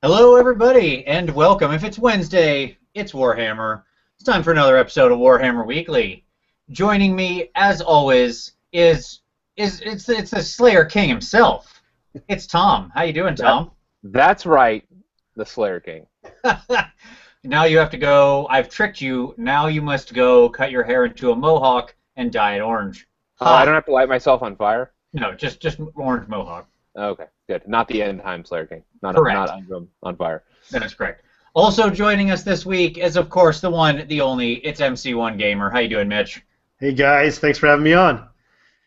Hello, everybody, and welcome. If it's Wednesday, it's Warhammer. It's time for another episode of Warhammer Weekly. Joining me, as always, is it's the Slayer King himself. It's Tom. How you doing, Tom? That's right, the Slayer King. Now you have to go. I've tricked you. Now you must go cut your hair into a mohawk and dye it orange. Oh, I don't have to light myself on fire? No, just orange mohawk. Okay, good. Not the end time Slayer King. Not on fire. That is correct. Also joining us this week is, of course, the one, the only. It's Mc1Gamer. How you doing, Mitch? Hey guys, thanks for having me on.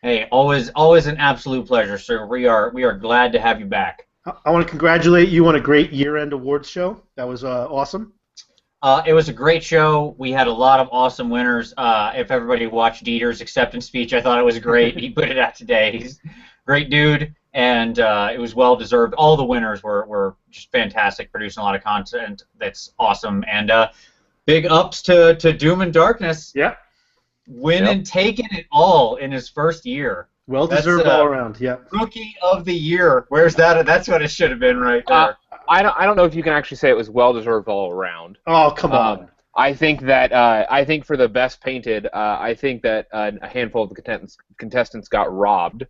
Hey, always an absolute pleasure, sir. We are glad to have you back. I want to congratulate you on a great year-end awards show. That was awesome. It was a great show. We had a lot of awesome winners. If everybody watched Dieter's acceptance speech, I thought it was great. He put it out today. He's a great dude, and it was well-deserved. All the winners were just fantastic, producing a lot of content that's awesome. And big ups to Doom and Darkness. Yeah. Winning, taking it all in his first year. Well-deserved all around, yeah. Rookie of the year. Where's that? That's what it should have been right there. I don't know if you can actually say it was well-deserved all around. Oh, come on. I think for the best painted, I think that a handful of the contestants got robbed.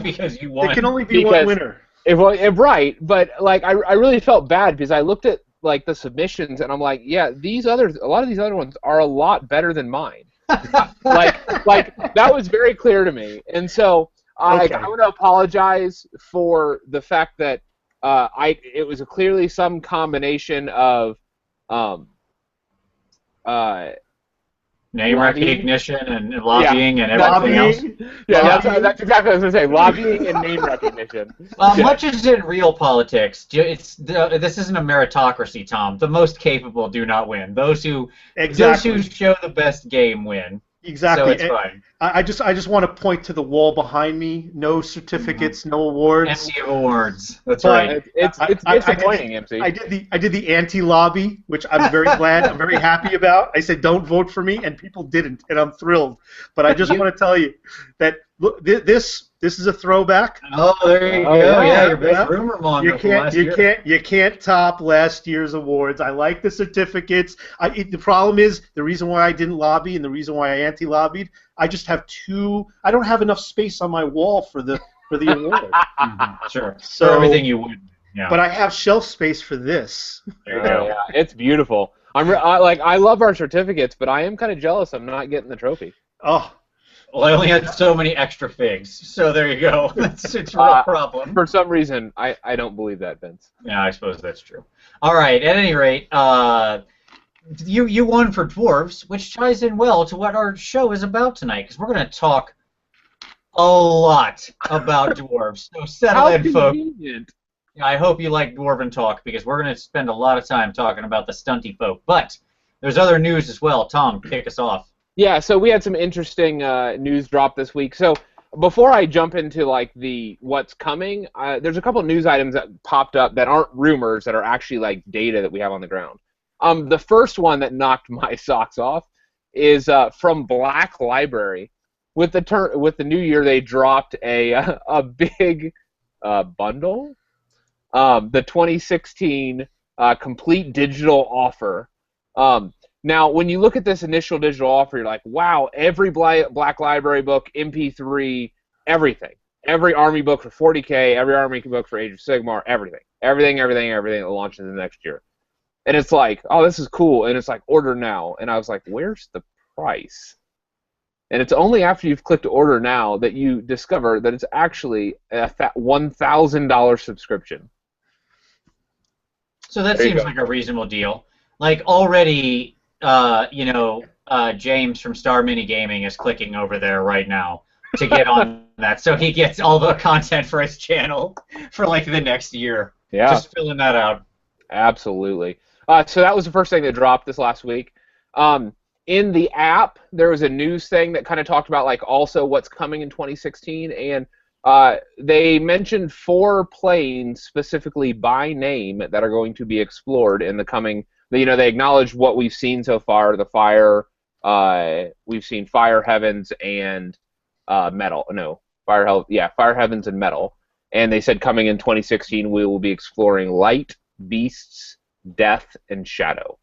Because you won. There can only be one winner. Right, but like I really felt bad because I looked at like the submissions and I'm like, yeah, a lot of these other ones are a lot better than mine. like that was very clear to me, and so I want to apologize for the fact that it was clearly some combination of name recognition and lobbying and everything else. Yeah, that's exactly what I was going to say. Lobbying and name recognition. Much as in real politics, this isn't a meritocracy, Tom. The most capable do not win. Those who show the best game win. Exactly. So it's fine. I just want to point to the wall behind me. No certificates, no awards. Empty awards. That's right. It's disappointing, MC. I did the anti-lobby, which I'm very glad. I'm very happy about. I said don't vote for me, and people didn't, and I'm thrilled. But I just want to tell you that look, this is a throwback. Oh, there you go. Yeah, your best rumor monger you can't top last year's awards. I like the certificates. The problem is the reason why I didn't lobby and the reason why I anti-lobbied. I just have I don't have enough space on my wall for the award. Sure. So for everything you would. Yeah. But I have shelf space for this. There you go. Yeah, it's beautiful. I love our certificates, but I am kind of jealous I'm not getting the trophy. Oh. Well, I only had so many extra figs, so there you go. It's a real problem. For some reason, I don't believe that, Vince. Yeah, I suppose that's true. All right, at any rate, you won for Dwarves, which ties in well to what our show is about tonight, because we're going to talk a lot about Dwarves. So settle in, folks. I hope you like Dwarven talk, because we're going to spend a lot of time talking about the stunty folk. But there's other news as well. Tom, kick us off. Yeah, so we had some interesting news drop this week. So before I jump into like what's coming, there's a couple news items that popped up that aren't rumors, that are actually like data that we have on the ground. The first one that knocked my socks off is from Black Library. With the new year, they dropped a big bundle, the 2016 complete digital offer. Now, when you look at this initial digital offer, you're like, wow, every Black Library book, MP3, everything. Every Army book for 40K, every Army book for Age of Sigmar, everything that launches in the next year. And it's like, oh, this is cool. And it's like, order now. And I was like, where's the price? And it's only after you've clicked order now that you discover that it's actually a $1,000 subscription. So that seems like a reasonable deal. Like already... James from Star Mini Gaming is clicking over there right now to get on that, so he gets all the content for his channel for like the next year. Yeah, just filling that out. Absolutely. So that was the first thing that dropped this last week. In the app, there was a news thing that kind of talked about like also what's coming in 2016, and they mentioned 4 planes specifically by name that are going to be explored in the coming. They acknowledged what we've seen so far, the fire, we've seen Fire Heavens and Metal. No, Fire Heavens and Metal. And they said coming in 2016 we will be exploring Light, beasts, death, and shadow.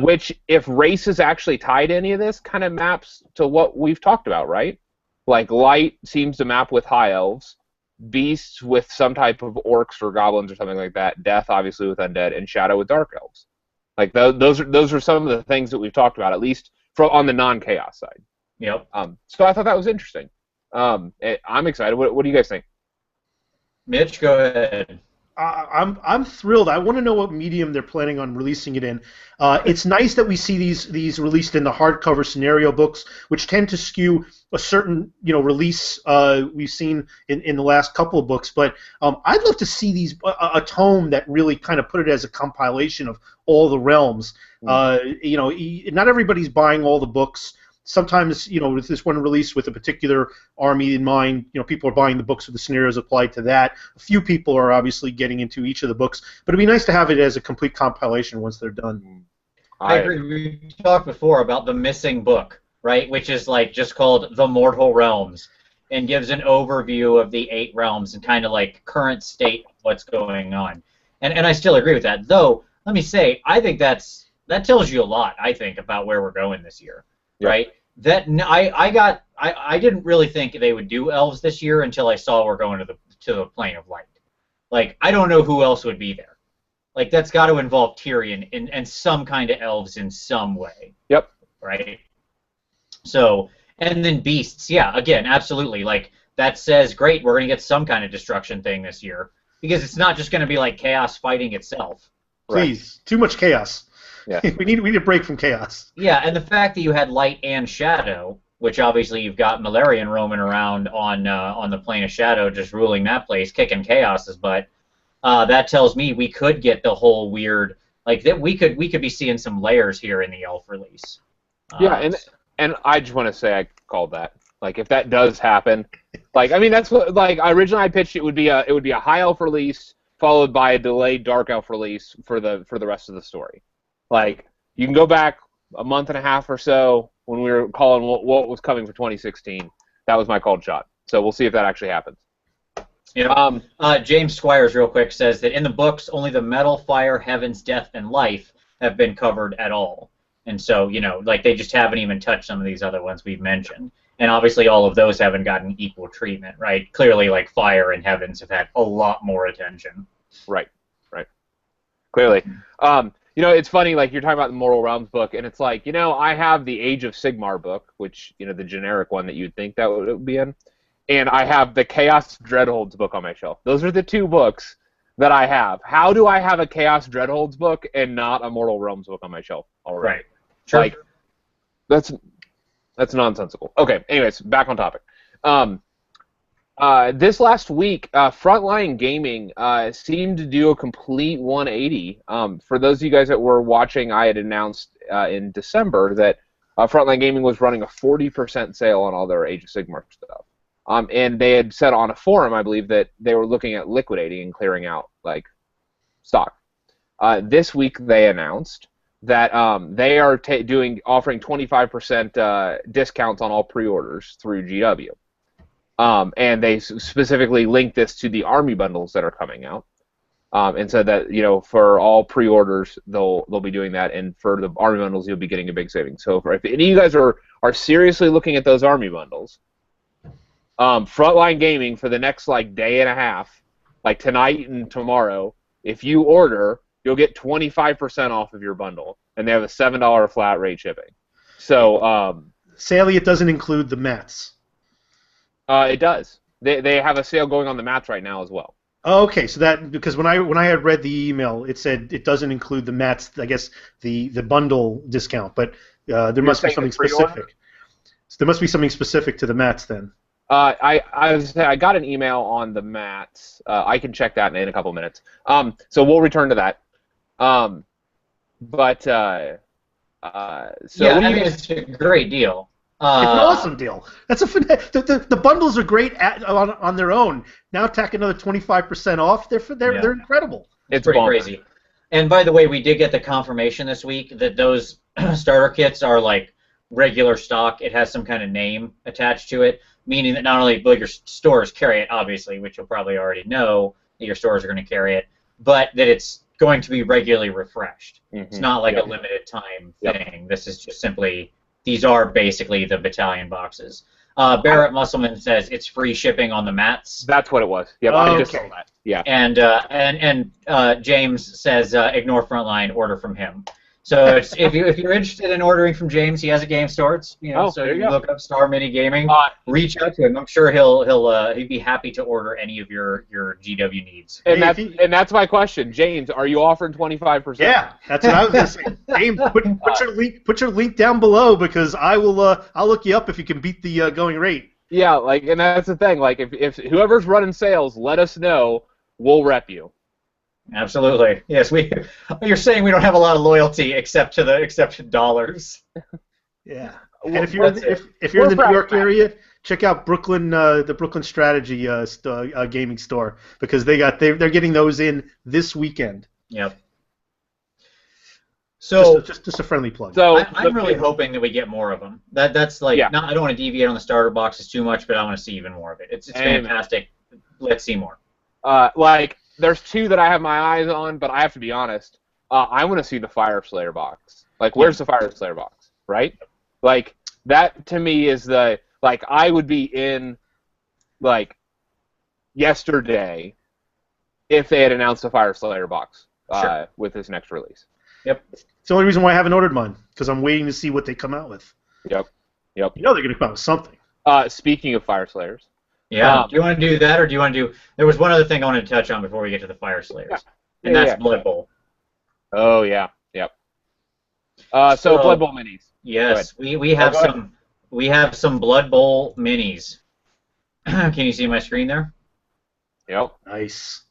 Which, if race is actually tied to any of this, kind of maps to what we've talked about, right? Like, light seems to map with high elves, beasts with some type of orcs or goblins or something like that, death obviously with undead, and shadow with dark elves. Like, those are some of the things that we've talked about, at least on the non-chaos side. Yep. So I thought that was interesting. I'm excited. What do you guys think? Mitch, go ahead. I'm thrilled. I want to know what medium they're planning on releasing it in. It's nice that we see these released in the hardcover scenario books, which tend to skew a certain release we've seen in the last couple of books. But I'd love to see a tome that really kind of put it as a compilation of all the realms. Not everybody's buying all the books. Sometimes, with this one release with a particular army in mind, people are buying the books with the scenarios applied to that. A few people are obviously getting into each of the books, but it'd be nice to have it as a complete compilation once they're done. I agree. We talked before about the missing book, right, which is like just called The Mortal Realms, and gives an overview of the 8 realms and kind of like current state of what's going on. And I still agree with that. Though, let me say, I think that tells you a lot, I think, about where we're going this year. Yep. Right. I didn't really think they would do elves this year until I saw we're going to the plane of light. Like, I don't know who else would be there. Like, that's got to involve Tyrion and some kind of elves in some way. Yep. Right. So, and then beasts. Yeah. Again, absolutely. Like, that says, great, we're gonna get some kind of destruction thing this year, because it's not just gonna be like chaos fighting itself. Please, too much chaos. Yeah. we need a break from chaos. Yeah, and the fact that you had light and shadow, which obviously you've got Malarian roaming around on the plane of shadow, just ruling that place, kicking chaos's butt. That tells me we could get the whole weird, like that we could be seeing some layers here in the elf release. Yeah, and I just want to say I called that. Like, if that does happen, like, I mean, that's what, like, originally I pitched it would be a high elf release followed by a delayed dark elf release for the rest of the story. Like, you can go back a month and a half or so when we were calling what was coming for 2016. That was my called shot. So we'll see if that actually happens. Yeah. James Squires, real quick, says that in the books, only the metal, fire, heavens, death, and life have been covered at all. And so, like, they just haven't even touched some of these other ones we've mentioned. And obviously all of those haven't gotten equal treatment, right? Clearly, like, fire and heavens have had a lot more attention. Right. Clearly. It's funny, like, you're talking about the Mortal Realms book, and it's like, I have the Age of Sigmar book, which, the generic one that you'd think that would be in, and I have the Chaos Dreadholds book on my shelf. Those are the 2 books that I have. How do I have a Chaos Dreadholds book and not a Mortal Realms book on my shelf already? Right. Sure. Like, that's nonsensical. Okay, anyways, back on topic. This last week, Frontline Gaming seemed to do a complete 180. For those of you guys that were watching, I had announced in December that Frontline Gaming was running a 40% sale on all their Age of Sigmar stuff. And they had said on a forum, I believe, that they were looking at liquidating and clearing out, like, stock. This week they announced that they are offering 25% discounts on all pre-orders through GW. And they specifically linked this to the army bundles that are coming out, and said that for all pre-orders they'll be doing that, and for the army bundles you'll be getting a big savings. So if any of you guys are seriously looking at those army bundles, Frontline Gaming for the next day and a half, like tonight and tomorrow, if you order, you'll get 25% off of your bundle, and they have a $7 flat rate shipping. So sadly, it doesn't include the mats. It does. They have a sale going on the mats right now as well. Oh, okay, so that, because when I had read the email, it said it doesn't include the mats. I guess the bundle discount, but there must be something specific. So there must be something specific to the mats then. I got an email on the mats. I can check that in a couple minutes. So we'll return to that. So yeah, it's a great deal. It's an awesome deal. That's the bundles are great on their own. Now tack another 25% off. They're incredible. It's pretty crazy. And by the way, we did get the confirmation this week that those starter kits are like regular stock. It has some kind of name attached to it, meaning that not only will your stores carry it, obviously, which you'll probably already know that your stores are going to carry it, but that it's going to be regularly refreshed. It's not like Yep. a limited time Yep. thing. This is just simply, these are basically the battalion boxes. Barrett Musselman says it's free shipping on the mats. That's what it was. Yep, I just saw Okay. that. Yeah. And James says ignore Frontline, order from him. So it's, if you're interested in ordering from James, he has a game store. It's, Oh, so there you you go. look up Star Mini Gaming. Reach out to him. I'm sure he'd be happy to order any of your GW needs. And Hey, that's my question, James. Are you offering 25%? Yeah, that's what I was gonna say. James, put your link down below because I'll look you up if you can beat the going rate. Yeah, like, and that's the thing. Like, if whoever's running sales, let us know. We'll rep you. Absolutely. Yes, you're saying we don't have a lot of loyalty except to dollars. Yeah. Well, And if you're if you're in the we're New York proud of area, check out the Brooklyn Strategy gaming store because they're getting those in this weekend. Yep. So Just a friendly plug. So I'm really hoping that we get more of them. That's like, Yeah. I don't want to deviate on the starter boxes too much, but I want to see even more of it. It's Amen. fantastic. Let's see more. like, there's two that I have my eyes on, but I have to be honest. I want to see the Fireslayer box. Like, where's the Fireslayer box, right? Like, that to me is like, I would be in, like, yesterday if they had announced the Fireslayer box Sure. with this next release. Yep. It's the only reason why I haven't ordered mine because I'm waiting to see what they come out with. Yep. You know they're gonna come out with something. Speaking of Fireslayers. Yeah. Do you want to do that, or do you want to do? There was one other thing I wanted to touch on before we get to the Fireslayers, and Yeah, that's yeah. Blood Bowl. Oh, yeah. Yep. So So- Blood Bowl minis. Yes, we have go ahead. some Blood Bowl minis. Can you see my screen there? Yep. Nice.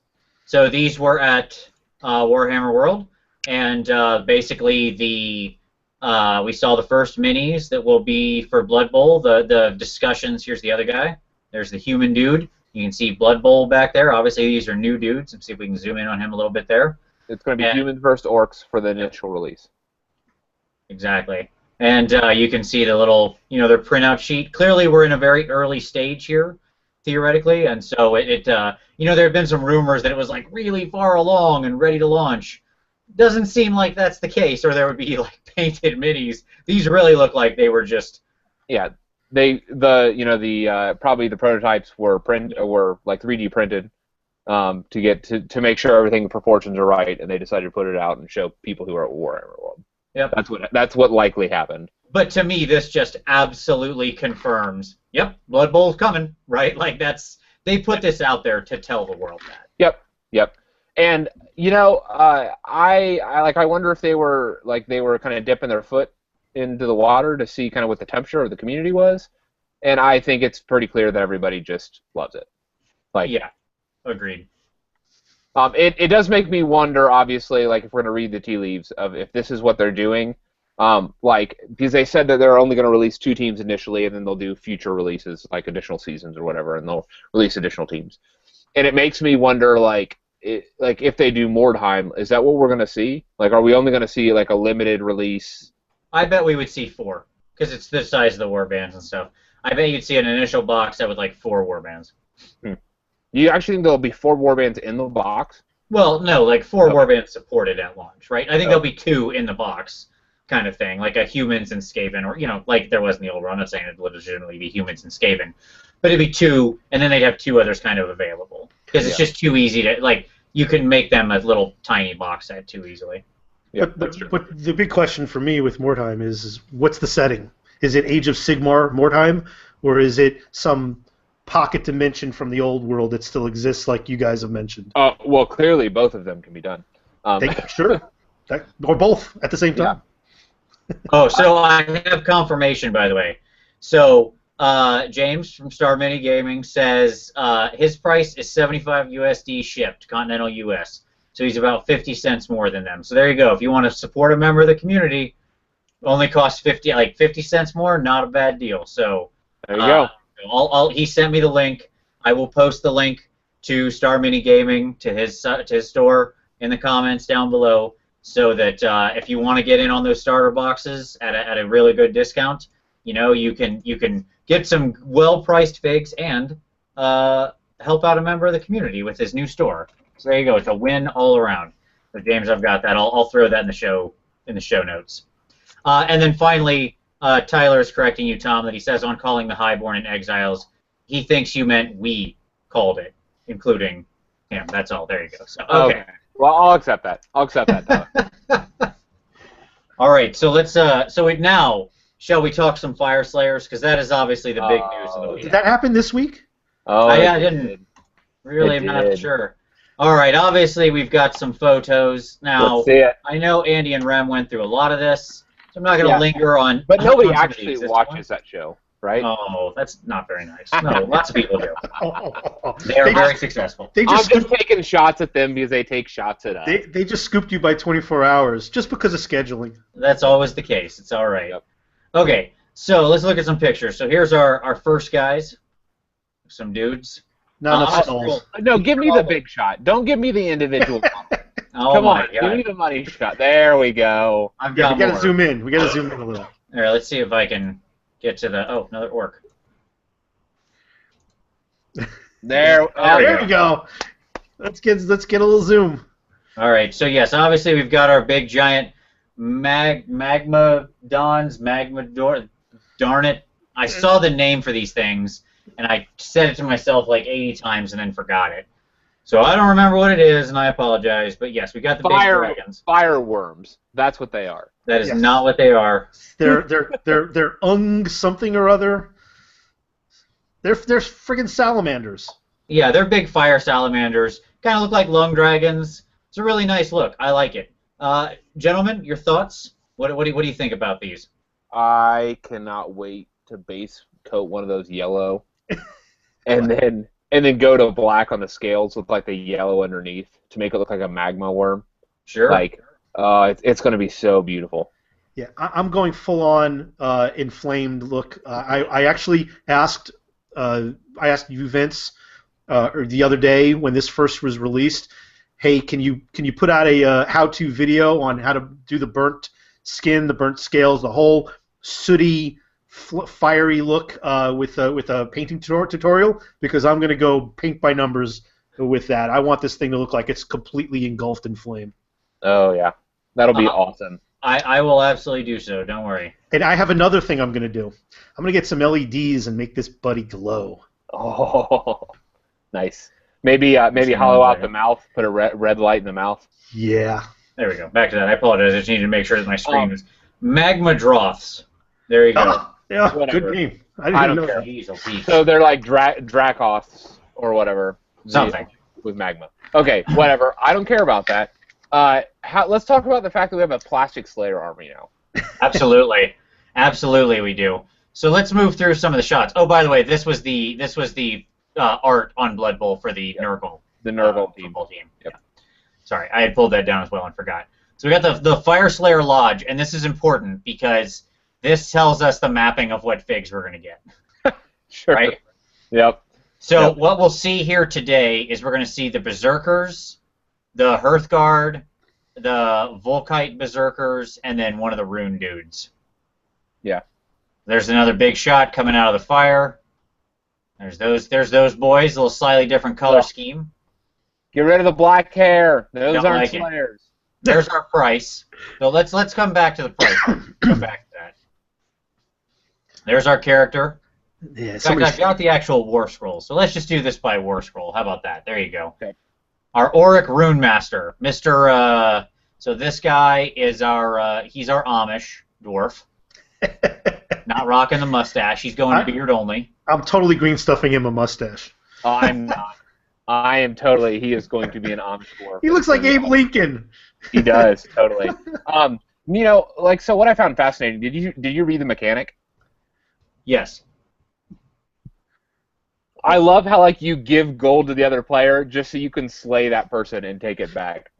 So these were at Warhammer World, and basically we saw the first minis that will be for Blood Bowl. The discussions. Here's the other guy. There's the human dude. You can see Blood Bowl back there. Obviously, these are new dudes. Let's see if we can zoom in on him a little bit there. It's going to be Yeah. humans versus orcs for the initial release. Exactly. And you can see the little, their printout sheet. Clearly, we're in a very early stage here, theoretically, and so there have been some rumors that it was like really far along and ready to launch. Doesn't seem like that's the case, or there would be like painted minis. These really look like they were just. Yeah, probably the prototypes were like 3D printed to get to make sure everything proportions are right, and they decided to put it out and show people who are at Warhammer World. Yep. That's what likely happened. But to me, this just absolutely confirms. Yep, Blood Bowl's coming, right? Like they put this out there to tell the world that. Yep. And I wonder if they were kind of dipping their foot into the water to see kind of what the temperature of the community was, and I think it's pretty clear that everybody just loves it. Like, Yeah, agreed. It does make me wonder, obviously, like if we're going to read the tea leaves of if this is what they're doing, because they said that they're only going to release 2 teams initially, and then they'll do future releases, like additional seasons or whatever, and they'll release additional teams. And it makes me wonder, like if they do Mortheim, is that what we're going to see? Like, are we only going to see like a limited release? I bet we would see 4, because it's the size of the warbands and stuff. I bet you'd see an initial box that with like 4 warbands. You actually think there'll be 4 warbands in the box? Well, no, like 4 Okay. warbands supported at launch, right? I think Oh. there'll be 2 in the box, kind of thing, like a humans and Skaven, or like there was in the old run. I'm not saying it would legitimately be humans and Skaven, but it'd be 2, and then they'd have 2 others kind of available, because it's just too easy to like. You can make them a little tiny box set too easily. Yeah, But the big question for me with Mortheim is what's the setting? Is it Age of Sigmar Mortheim, or is it some pocket dimension from the old world that still exists, like you guys have mentioned? Well, clearly both of them can be done. Sure. Or both at the same time. Oh, so I have confirmation, by the way. So James from Star Mini Gaming says his price is 75 USD shipped, continental US. So he's about 50 cents more than them. So there you go. If you want to support a member of the community, only costs 50 cents more. Not a bad deal. So There you go. he sent me the link. I will post the link to Star Mini Gaming to his store in the comments down below, so that if you want to get in on those starter boxes at a really good discount, you can get some well-priced figs and help out a member of the community with his new store. So there you go. It's a win all around. So James, I've got that. I'll throw that in the show notes. And then finally, Tyler is correcting you, Tom, that he says on calling the Highborn and Exiles, he thinks you meant we called it, including him. That's all. There you go. So, okay. Well, I'll accept that. I'll accept that, Tyler. All right. So let's. Now, shall we talk some Fireslayers? Because that is obviously the big news of the week. Did that happen this week? Oh, I didn't. Really, I'm not sure. All right. Obviously, we've got some photos now. Let's see it. I know Andy and Rem went through a lot of this, so I'm not going to linger on. But nobody on some of the actually existing watches ones. that show, right? Oh, that's not very nice. No, lots of people do. Oh. They are very successful. They I'm just just taking shots at them because they take shots at us. they just scooped you by 24 hours just because of scheduling. That's always the case. It's all right. Yep. Okay, so let's look at some pictures. So here's our first guys. Some dudes. Not enough I'll stalls. scroll. No, give me the big shot. Don't give me the individual one. Oh Come my on, God. give me the money shot. There we go. I've Yeah, got we gotta more. zoom in. We gotta zoom in a little. All right, let's see if I can get to the. Oh, another orc. There. There you go. Let's get a little zoom. All right, so yes, obviously we've got our big giant magmadroths, magmador. Darn it! I saw the name for these things, and I said it to myself like 80 times and then forgot it. So I don't remember what it is, and I apologize. But yes, we got the big dragons. Fireworms. That's what they are. That is Yes. not what they are. They're something or other. They're friggin' salamanders. Yeah, they're big fire salamanders. Kind of look like lung dragons. It's a really nice look. I like it. Gentlemen, your thoughts? What do you think about these? I cannot wait to base coat one of those yellow, and then go to black on the scales with like the yellow underneath to make it look like a magma worm. Sure. Like, it's going to be so beautiful. Yeah, I'm going full on inflamed look. I actually asked you, Vince, or the other day when this first was released. Hey, can you put out a how-to video on how to do the burnt skin, the burnt scales, the whole sooty, fiery look with a painting tutorial? Because I'm going to go paint by numbers with that. I want this thing to look like it's completely engulfed in flame. Oh yeah, that'll be awesome. I will absolutely do so. Don't worry. And I have another thing I'm going to do. I'm going to get some LEDs and make this buddy glow. Oh, nice. Maybe hollow out the mouth, put a red light in the mouth. Yeah. There we go. Back to that. I apologize. I just needed to make sure that my screen was Magmadroths. There you go. Oh, yeah, Whatever. good name. I I didn't don't know care. that. Jeez, oh, geez. So they're like Dracoths or whatever. Something. With magma. Okay, whatever. I don't care about that. Let's talk about the fact that we have a plastic Slayer army now. Absolutely. Absolutely we do. So let's move through some of the shots. Oh, by the way, this was the art on Blood Bowl for the Nurgle. The Nurgle team. Football team. Yep. Yeah. Sorry, I had pulled that down as well and forgot. So we got the Fireslayer Lodge, and this is important because this tells us the mapping of what figs we're going to get. Sure. Right? Yep. So what we'll see here today is we're going to see the Berserkers, the Hearthguard, the Volkite Berserkers, and then one of the Rune dudes. Yeah. There's another big shot coming out of the fire. There's those boys, a little slightly different color scheme. Get rid of the black hair. Those Don't aren't like it. Slayers. There's our price. So let's come back to the price. Go back to that. There's our character. Yeah, In fact, I've got the actual War Scroll, so let's just do this by War Scroll. How about that? There you go. Okay. Our Auric Rune Master, Mr. So this guy is he's our Amish dwarf. Not rocking the mustache. He's going beard only. I'm totally green stuffing him a mustache. I'm not. I am totally. He is going to be an Amish dwarf. He looks like Abe Lincoln. He does totally. So what I found fascinating. Did you read the mechanic? Yes. I love how you give gold to the other player just so you can slay that person and take it back.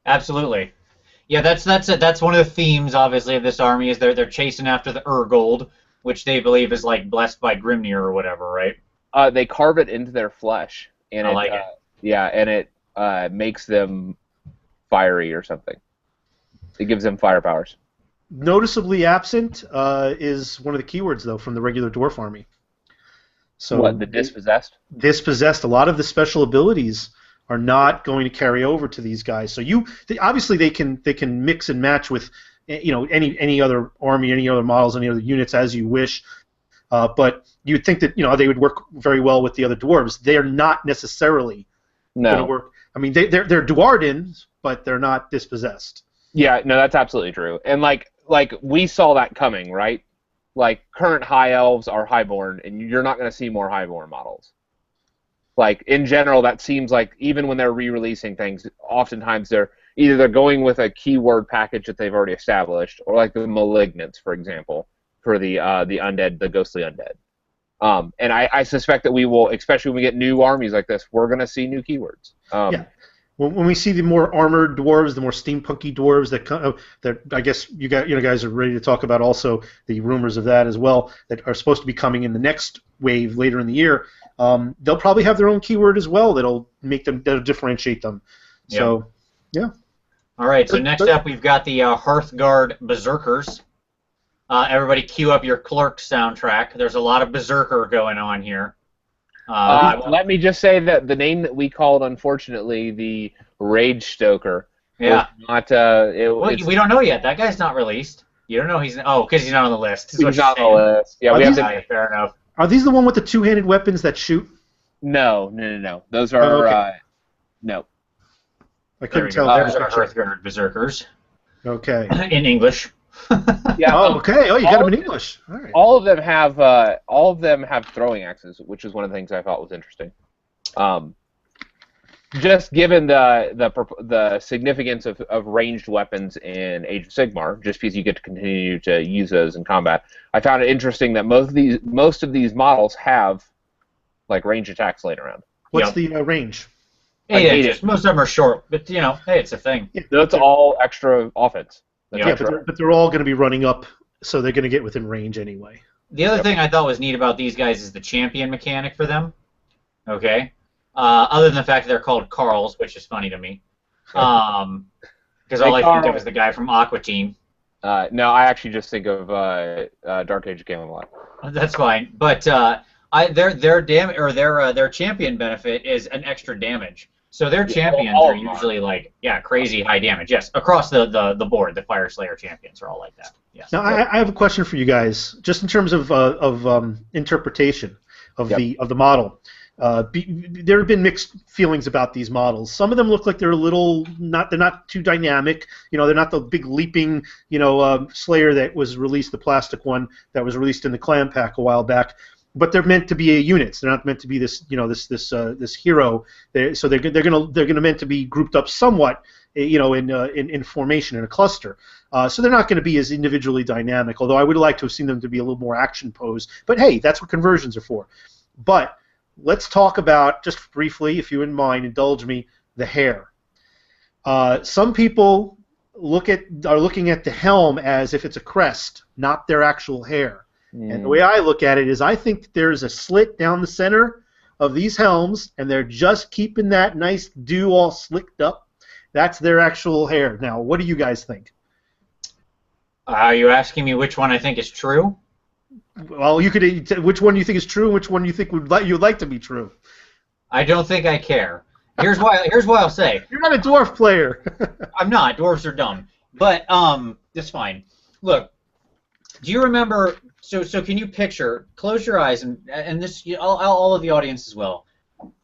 Absolutely. Yeah, that's one of the themes, obviously, of this army is they're chasing after the Urgold, which they believe is blessed by Grimnir or whatever, right? They carve it into their flesh, and I like it. Yeah, and it makes them fiery or something. It gives them fire powers. Noticeably absent is one of the keywords, though, from the regular dwarf army. So What, the dispossessed? Dispossessed. A lot of the special abilities are not going to carry over to these guys. So obviously they can mix and match with any other army, any other models, any other units as you wish. But you'd think that they would work very well with the other dwarves. They are not necessarily going to work. I mean, they're Dwardens, but they're not dispossessed. Yeah, no, that's absolutely true. And like we saw that coming, right? Like current high elves are highborn, and you're not going to see more highborn models. Like in general, that seems like even when they're re-releasing things, oftentimes they're going with a keyword package that they've already established, or like the malignants, for example, for the undead, the ghostly undead. And I suspect that we will, especially when we get new armies like this, we're going to see new keywords. Yeah. When we see the more armored dwarves, the more steampunky dwarves that I guess you guys are ready to talk about also the rumors of that as well that are supposed to be coming in the next wave later in the year. They'll probably have their own keyword as well that'll differentiate them. Yep. So, yeah. All right. So next up, we've got the Hearthguard Berserkers. Everybody, cue up your Clerk soundtrack. There's a lot of Berserker going on here. Let me just say that the name that we called, unfortunately, the Rage Stoker. Yeah. Not. We don't know yet. That guy's not released. You don't know he's. Oh, because he's not on the list. He's not on the list. Yeah, we have to. Fair enough. Are these the one with the two-handed weapons that shoot? No. Those are. okay. No. I couldn't tell. There's our Hearthguard Berserkers. Okay. In English. Yeah. Oh, okay. Oh, you got them in English. All right. All of them have throwing axes, which is one of the things I thought was interesting. Just given the significance of ranged weapons in Age of Sigmar, just because you get to continue to use those in combat, I found it interesting that most of these models have like range attacks laying around. What's the range? 8 inches. Most of them are short, but hey, it's a thing. Yeah, that's all extra offense. But they're all going to be running up, so they're going to get within range anyway. The other thing I thought was neat about these guys is the champion mechanic for them. Okay. Other than the fact that they're called Carls, which is funny to me. Because all I think of is the guy from Aqua Team. No, I actually just think of Dark Age of Camelot. That's fine, but their champion benefit is an extra damage. So their champions are usually crazy high damage. Yes, across the board, the Fireslayer champions are all like that. Yes. Now I have a question for you guys, just in terms of interpretation of the model. There have been mixed feelings about these models. Some of them look like they're not too dynamic. They're not the big leaping Slayer that was released, the plastic one that was released in the Clan Pack a while back. But they're meant to be units. They're not meant to be this this hero. So they're gonna meant to be grouped up somewhat, in formation in a cluster. So they're not going to be as individually dynamic. Although I would like to have seen them to be a little more action posed. But hey, that's what conversions are for. But let's talk about, just briefly, if you wouldn't mind, indulge me, the hair. Some people are looking at the helm as if it's a crest, not their actual hair. And the way I look at it is I think there's a slit down the center of these helms, and they're just keeping that nice dew all slicked up. That's their actual hair. Now, what do you guys think? Are you asking me which one I think is true? Well, you could. Which one do you think is true, and which one you think you'd like to be true? I don't think I care. Here's why I'll say. You're not a dwarf player. I'm not. Dwarves are dumb. But that's fine. Look, do you remember? So can you picture? Close your eyes and this all of the audience as well.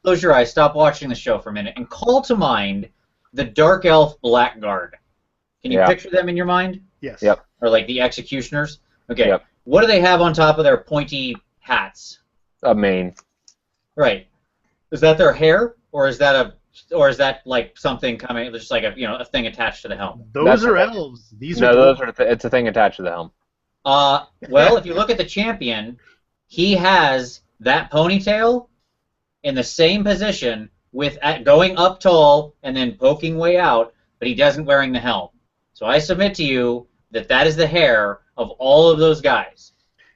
Close your eyes. Stop watching the show for a minute and call to mind the Dark Elf Blackguard. Can you picture them in your mind? Yes. Yep. Or like the Executioners? Okay. Yep. What do they have on top of their pointy hats? A mane. Right. Is that their hair, or is that like something coming, just like a thing attached to the helm? Those are elves. These are those are. It's a thing attached to the helm. Well, if you look at the champion, he has that ponytail in the same position with going up tall and then poking way out, but he doesn't wearing the helm. So I submit to you that is the hair of all of those guys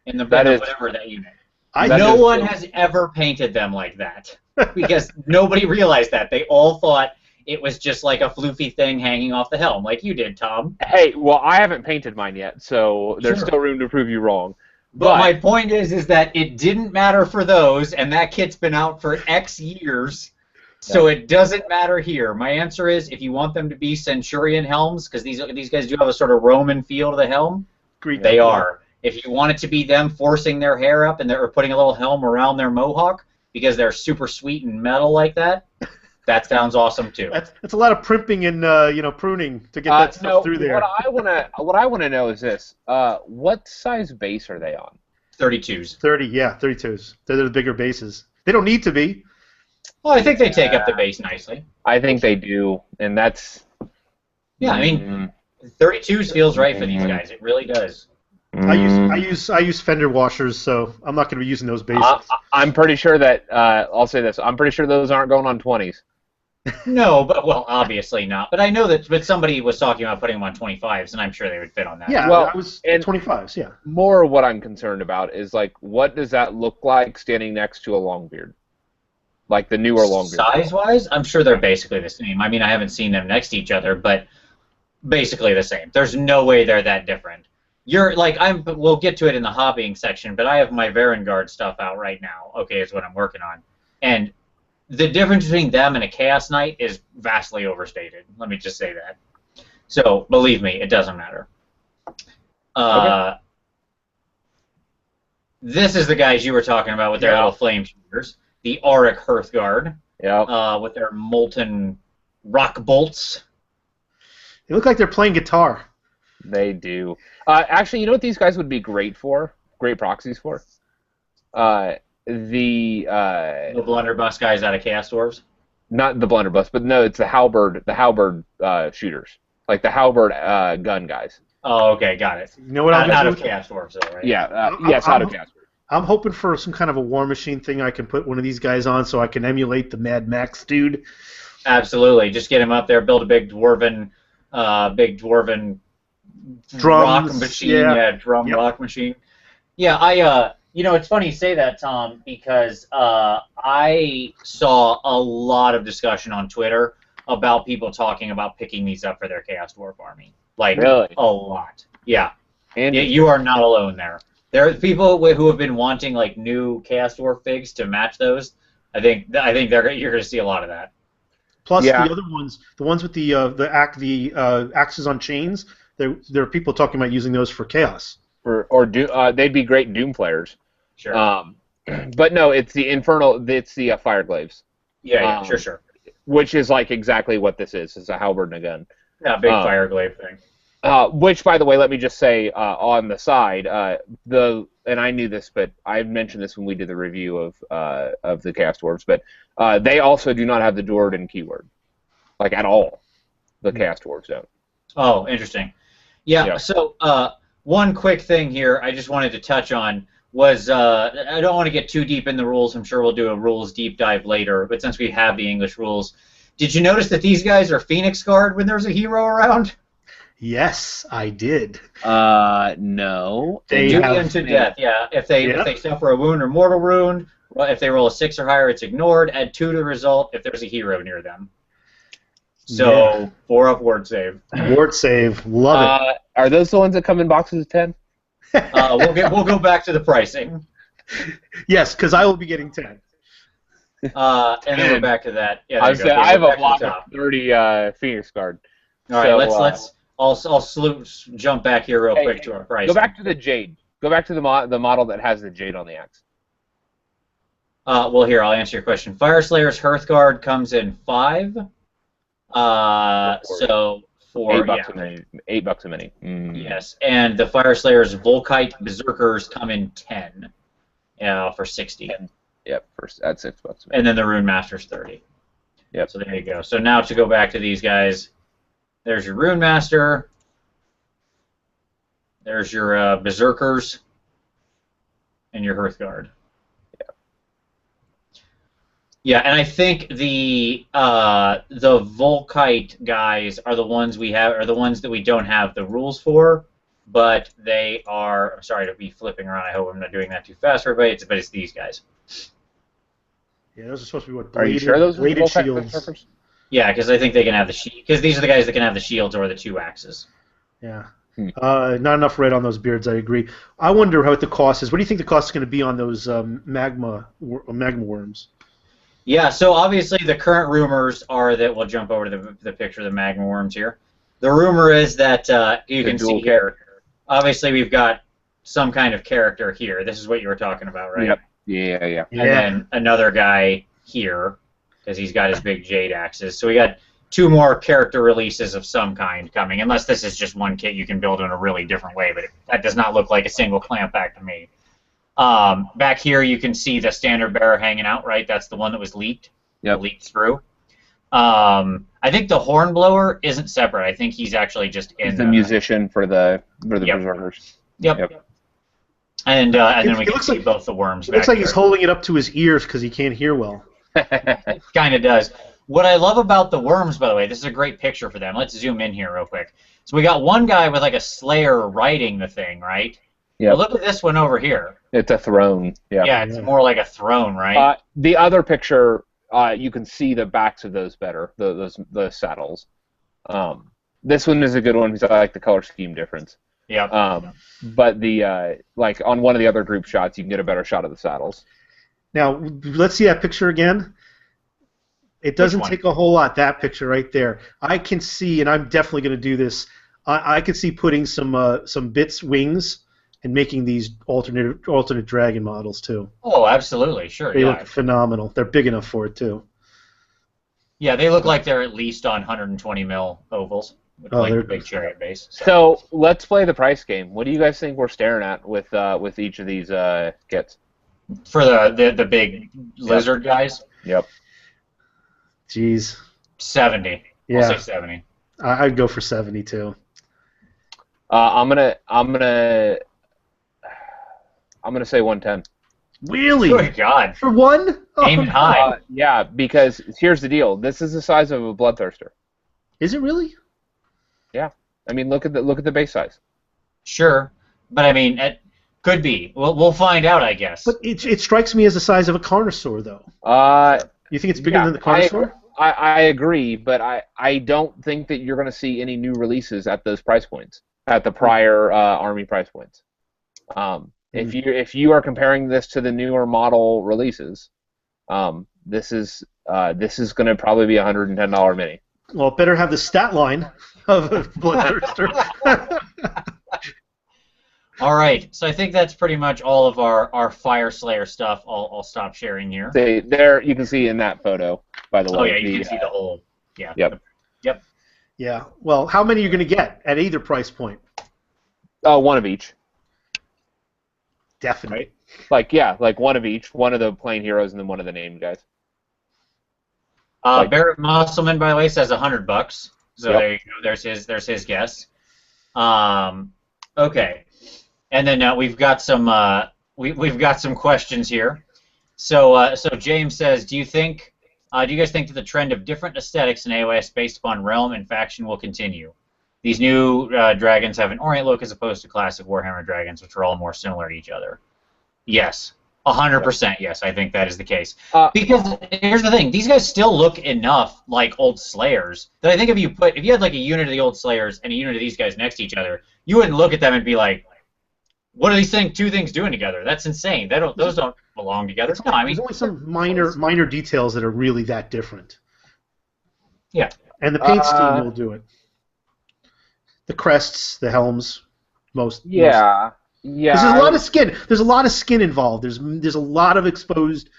in whatever that unit. No one has ever painted them like that because nobody realized that. They all thought it was just like a floofy thing hanging off the helm, like you did, Tom. Hey, well, I haven't painted mine yet, so there's still room to prove you wrong. But my point is that it didn't matter for those, and that kit's been out for X years. So it doesn't matter here. My answer is, if you want them to be Centurion helms, because these guys do have a sort of Roman feel to the helm, Greek. they are. If you want it to be them forcing their hair up and they're putting a little helm around their mohawk because they're super sweet and metal like that, that sounds awesome too. That's a lot of primping and pruning to get that stuff through there. What I wanna know is this: what size base are they on? 32s. 32s. They're the bigger bases. They don't need to be. Well, I think they take up the base nicely. I think they do, and that's. Yeah, I mean, 32s feels right for these guys. It really does. I use fender washers, so I'm not going to be using those bases. I'm pretty sure that I'll say this: I'm pretty sure those aren't going on 20s. No, but obviously not. But I know that. But somebody was talking about putting them on 25s, and I'm sure they would fit on that. Yeah, well, I was 25s. Yeah. More what I'm concerned about is like, what does that look like standing next to a Longbeard, like the newer Longbeard? Size-wise, I'm sure they're basically the same. I mean, I haven't seen them next to each other, but basically the same. There's no way they're that different. We'll get to it in the hobbying section, but I have my Varengard stuff out right now. Okay, is what I'm working on, and the difference between them and a Chaos Knight is vastly overstated. Let me just say that. So believe me, it doesn't matter. Okay. This is the guys you were talking about with their little flame shooters, the Auric Hearthguard, with their molten rock bolts. They look like they're playing guitar. They do. Actually, you know what these guys would be great for? Great proxies for? The blunderbuss guys out of Chaos Dwarves? Not the blunderbuss, but no, it's the halberd shooters. Like the halberd gun guys. Oh, okay, got it. You know what out of Chaos Dwarves, though, right? Yeah, yes, out of Chaos Dwarves. I'm hoping for some kind of a War Machine thing I can put one of these guys on so I can emulate the Mad Max dude. Absolutely. Just get him up there, build a big dwarven Drums, rock machine, rock machine. Yeah, it's funny you say that, Tom, because I saw a lot of discussion on Twitter about people talking about picking these up for their Chaos Dwarf army. Like, really? A lot. Yeah. You are not alone there. There are people who have been wanting like new Chaos Dwarf figs to match those. I think you're going to see a lot of that. Plus the other ones, the ones with the axes on chains. There are people talking about using those for chaos. They'd be great Doom players. Sure. But no, it's the Fireglaves. Yeah, sure. Which is like exactly what this is. It's a halberd and a gun. Yeah, big Fireglaive thing. Which, by the way, let me just say on the side, and I knew this, but I mentioned this when we did the review of the Chaos Dwarves, but they also do not have the Duerden keyword, like at all. The Chaos Dwarves don't. Oh, interesting. Yeah. So one quick thing here I just wanted to touch on was I don't want to get too deep in the rules. I'm sure we'll do a rules deep dive later, but since we have the English rules, did you notice that these guys are Phoenix Guard when there's a hero around? Yes, I did. No. They do unto death. Yeah, if they suffer a wound or mortal wound, if they roll a 6 or higher, it's ignored. Add 2 to the result if there's a hero near them. So 4 up ward save. Ward save, love it. Are those the ones that come in boxes of 10? We'll go back to the pricing. Yes, because I will be getting 10. And then we're back to that. Yeah, I have a block of 30 Phoenix Guard. All right, let's. I'll jump back here real quick to our pricing. Go back to the Jade. Go back to the model that has the Jade on the axe. Well, here I'll answer your question. Fireslayers Hearthguard comes in 5. So for $8 a mini. $8 a mini. Yes, and the Fireslayers Volkite Berserkers come in 10. For 60. Yep, at $6 a mini. And then the Rune Master's 30. Yep. So there you go. So now to go back to these guys, there's your Rune Master. There's your Berserkers, and your Hearthguard. Yeah, and I think the Volkite guys are the ones that we don't have the rules for, but they are. I'm sorry to be flipping around. I hope I'm not doing that too fast for everybody. But it's these guys. Yeah, those are supposed to be what? Are you sure those are bladed Volkite shields? Yeah, because I think they can have the because these are the guys that can have the shields or the 2 axes. Yeah. Not enough red on those beards. I agree. I wonder what the cost is. What do you think the cost is going to be on those magma worms? Yeah, so obviously the current rumors are that we'll jump over to the picture of the magma worms here. The rumor is that you The can dual see here. Obviously, we've got some kind of character here. This is what you were talking about, right? Yep. Yeah. And then another guy here, because he's got his big jade axes. So we got 2 more character releases of some kind coming, unless this is just one kit you can build in a really different way, but that does not look like a single clamp back to me. Back here you can see the standard bearer hanging out, right? That's the one that was leaked. Yep. Leaked through. I think the hornblower isn't separate. I think he's actually just in the musician for the berserkers. Yep. And then we can see both the worms. It looks like he's holding it up to his ears because he can't hear well. It kind of does. What I love about the worms, by the way, this is a great picture for them. Let's zoom in here real quick. So we got one guy with like a slayer riding the thing, right? Yeah. Look at this one over here. It's a throne. Yeah. Yeah, it's more like a throne, right? The other picture, you can see the backs of those better, the saddles. This one is a good one because I like the color scheme difference. Yeah. But the like on one of the other group shots, you can get a better shot of the saddles. Now let's see that picture again. It doesn't take a whole lot. That picture right there, I can see, and I'm definitely going to do this. I could see putting some bits wings and making these alternate dragon models too. Oh, absolutely, sure. They look phenomenal. They're big enough for it too. Yeah, they look like they're at least on 120 mil ovals. With like a big chariot base. So let's play the price game. What do you guys think we're staring at with each of these kits? For the big lizard guys? Yep. Jeez. 70. Yeah. I'll say 70. I'd go for 70 too. I'm gonna say 110. Really? Good God. For one? Aiming high. Yeah, because here's the deal. This is the size of a bloodthirster. Is it really? Yeah. I mean, look at the base size. Sure, but I mean, it could be. We'll find out, I guess. But it strikes me as the size of a Carnosaur, though. You think it's bigger than the Carnosaur? I agree, but I don't think that you're going to see any new releases at those price points, at the prior Army price points. If you are comparing this to the newer model releases, this is going to probably be a $110 mini. Well, it better have the stat line of a bloodthirster. All right, so I think that's pretty much all of our Fireslayer stuff. I'll stop sharing here. There, you can see in that photo, by the way. Oh yeah, you can see the whole. Yeah. Yep. Yeah. Well, how many are you going to get at either price point? One of each. Definitely. Right? Like one of each. One of the plain heroes and then one of the named guys. Barrett Musselman, by the way, says $100. So Yep. there you go. There's his guess. Okay, and then we've got some we've got some questions here. So James says, do you guys think that the trend of different aesthetics in AOS based upon realm and faction will continue? These new dragons have an Orient look as opposed to classic Warhammer dragons, which are all more similar to each other. Yes. 100% yes, I think that is the case. Because here's the thing, these guys still look enough like old Slayers that I think if you had like a unit of the old Slayers and a unit of these guys next to each other, you wouldn't look at them and be like, what are these two things doing together? That's insane. Those don't belong together. No, I mean, there's only some minor details that are really that different. Yeah. And the paint scheme will do it. The crests, the helms, most. Yeah. Yeah, there's a lot of skin. There's a lot of skin involved. There's a lot of exposed,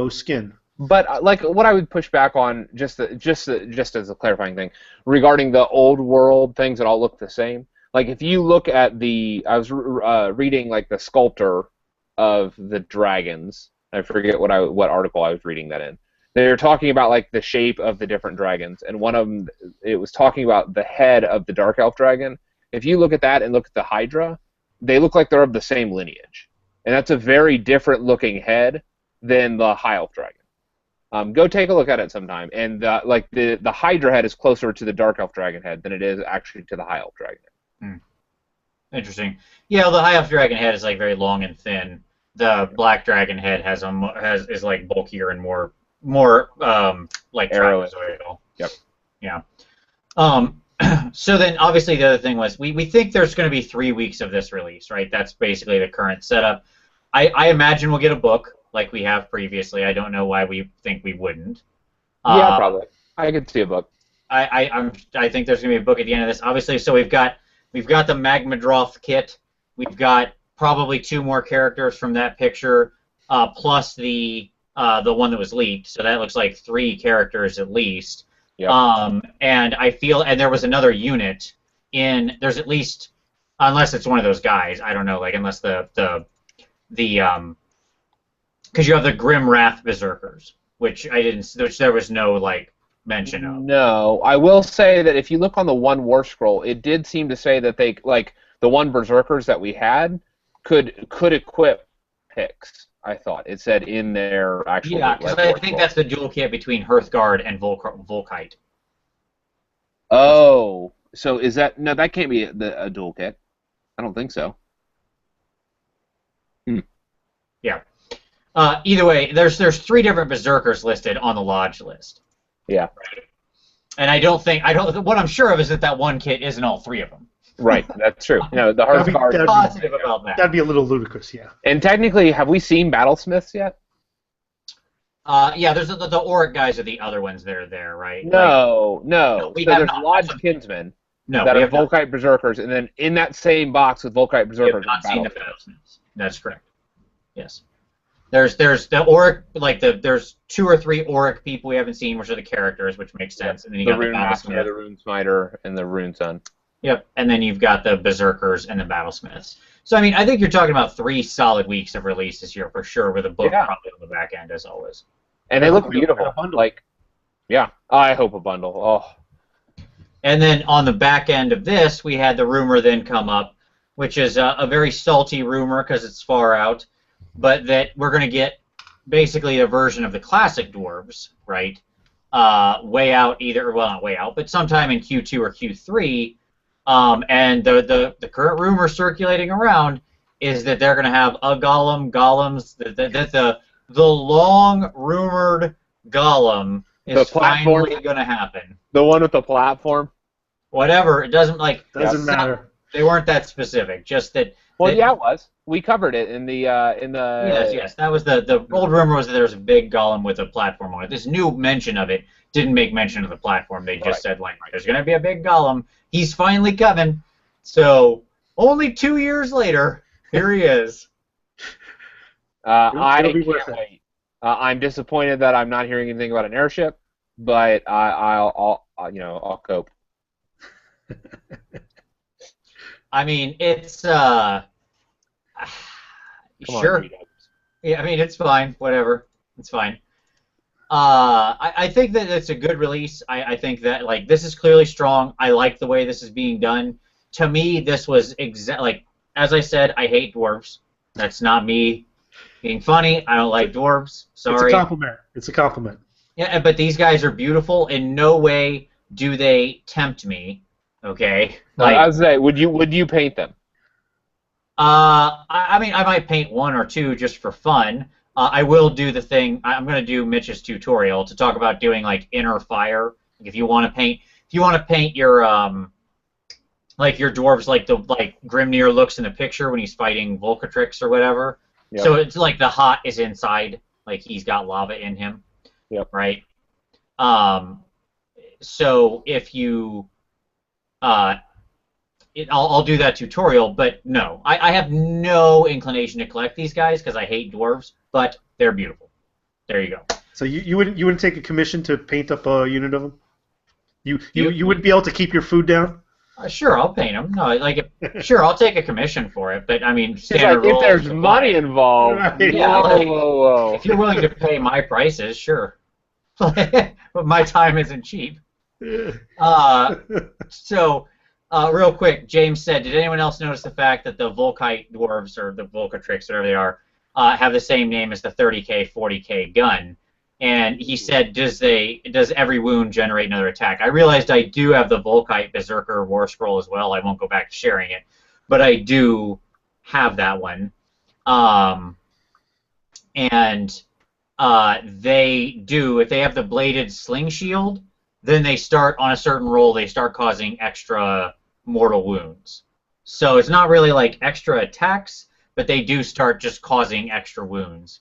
skin. But like what I would push back on, just as a clarifying thing, regarding the old world things that all look the same. Like if you look at I was reading like the sculptor of the dragons. I forget what article I was reading that in. They were talking about like the shape of the different dragons, and one of them, it was talking about the head of the Dark Elf dragon. If you look at that and look at the Hydra, they look like they're of the same lineage. And that's a very different looking head than the High Elf dragon. Go take a look at it sometime. And the Hydra head is closer to the Dark Elf dragon head than it is actually to the High Elf dragon head. Interesting. Yeah, the High Elf dragon head is like very long and thin. The Black dragon head is like bulkier and more like trapezoidal. Yep. Yeah. So then, obviously, the other thing was we think there's going to be 3 weeks of this release, right? That's basically the current setup. I imagine we'll get a book. like we have previously. I don't know why we think we wouldn't. Yeah, probably. I could see a book. I think there's gonna be a book at the end of this. Obviously, so we've got the Magmadroth kit. We've got probably 2 more characters from that picture, plus the one that was leaked. So that looks like 3 characters at least. Yep. And I feel, and there was another unit in. There's at least, unless it's one of those guys. I don't know. Like unless because you have the Grim Wrath Berserkers, which there was no like mention of. No, I will say that if you look on the one War Scroll, it did seem to say that they like the one Berserkers that we had could equip picks. I thought it said in their actual. Yeah, because I think that's the dual kit between Hearthguard and Volkite. Oh, so is that no? That can't be a dual kit. I don't think so. Yeah. Either way, there's 3 different Berserkers listed on the Lodge list. Yeah. Right. And what I'm sure of is that one kit isn't all 3 of them. Right, that's true. The Hearthguard. I'm positive about that. That'd be a little ludicrous, yeah. And technically, have we seen Battlesmiths yet? Yeah, there's the Auric guys are the other ones that are there, right? No. No, so there's Lodge Kinsmen that are Volkite Berserkers, and then in that same box with Volkite Berserkers, we have not seen the Battlesmiths. That's correct. Yes. There's the Auric, like there's 2 or 3 Auric people we haven't seen, which are the characters, which makes sense. And then you got the Battlesmith, the Rune Smiter, and the Rune Sun. Yep, and then you've got the Berserkers and the Battlesmiths. So, I mean, I think you're talking about 3 solid weeks of release this year for sure, with a book probably on the back end, as always. And they look beautiful. Like, yeah, I hope a bundle. Oh. And then on the back end of this, we had the rumor then come up, which is a very salty rumor because it's far out, but that we're going to get basically a version of the classic Dwarves, right? Way out not way out, but sometime in Q2 or Q3. And the current rumor circulating around is that they're going to have a golems, that the long rumored golem is finally going to happen. The one with the platform? Whatever, it doesn't matter. They weren't that specific, just that. Well, yeah, it was. We covered it in the Yes, that was the old rumor was that there was a big golem with a platform on it. This new mention of it didn't make mention of the platform. They just said like, there's going to be a big golem. He's finally coming. So only 2 years later, here he is. I can't wait. I'm disappointed that I'm not hearing anything about an airship, but I'll cope. I mean, it's Come sure. On, yeah, I mean, it's fine. Whatever, it's fine. I think that it's a good release. I think that like this is clearly strong. I like the way this is being done. To me, this was like as I said, I hate dwarves. That's not me being funny. I don't like dwarves. Sorry. It's a compliment. It's a compliment. Yeah, but these guys are beautiful. In no way do they tempt me. Okay. Like, I was say, would you paint them? I mean, I might paint 1 or 2 just for fun. I will do the thing. I'm going to do Mitch's tutorial to talk about doing like inner fire. If you want to paint your like your dwarves like Grimnir looks in the picture when he's fighting Volcatrix or whatever. Yep. So it's like the hot is inside, like he's got lava in him. Yep. Right. So if you I'll do that tutorial, but no, I have no inclination to collect these guys because I hate dwarves, but they're beautiful. There you go. So you wouldn't take a commission to paint up a unit of them? You wouldn't be able to keep your food down? Sure, I'll paint them. No, sure, I'll take a commission for it, but I mean, standard if there's money involved. Right. Yeah, whoa. If you're willing to pay my prices, sure. But my time isn't cheap. So. Real quick, James said, did anyone else notice the fact that the Volkite dwarves, or the Volcatrix, whatever they are, have the same name as the 30k, 40k gun? And he said, does every wound generate another attack? I realized I do have the Volkite Berserker War Scroll as well. I won't go back to sharing it, but I do have that one. And they do, if they have the bladed sling shield, then they start on a certain roll. They start causing extra mortal wounds. So it's not really like extra attacks, but they do start just causing extra wounds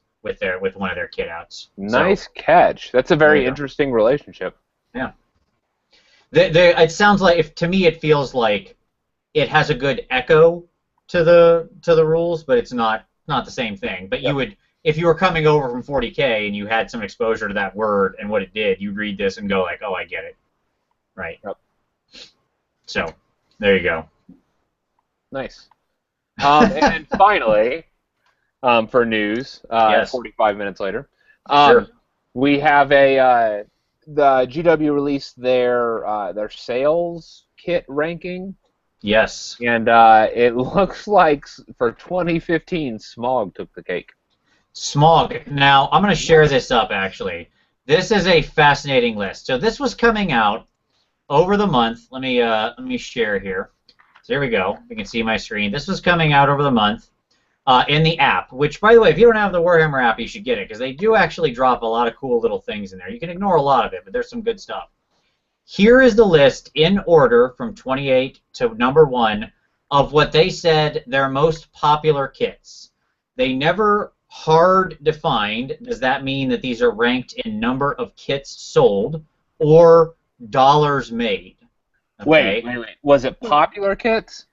with one of their kit outs. Nice catch. That's a very interesting relationship. Yeah. It sounds like, to me, it feels like it has a good echo to the rules, but it's not the same thing. But you would, if you were coming over from 40K and you had some exposure to that word and what it did, you'd read this and go like, oh, I get it. Right. Yep. So, there you go. Nice. And finally, for news, 45 minutes later, we have the GW released their sales kit ranking. Yes. And it looks like for 2015, Smog took the cake. Smog. Now, I'm going to share this up, actually. This is a fascinating list. So this was coming out over the month. Let me share here. So here we go. You can see my screen. This was coming out over the month in the app, which, by the way, if you don't have the Warhammer app, you should get it, because they do actually drop a lot of cool little things in there. You can ignore a lot of it, but there's some good stuff. Here is the list in order from 28 to number 1 of what they said their most popular kits. They never hard defined, does that mean that these are ranked in number of kits sold or dollars made? Okay? Wait. Was it popular kits?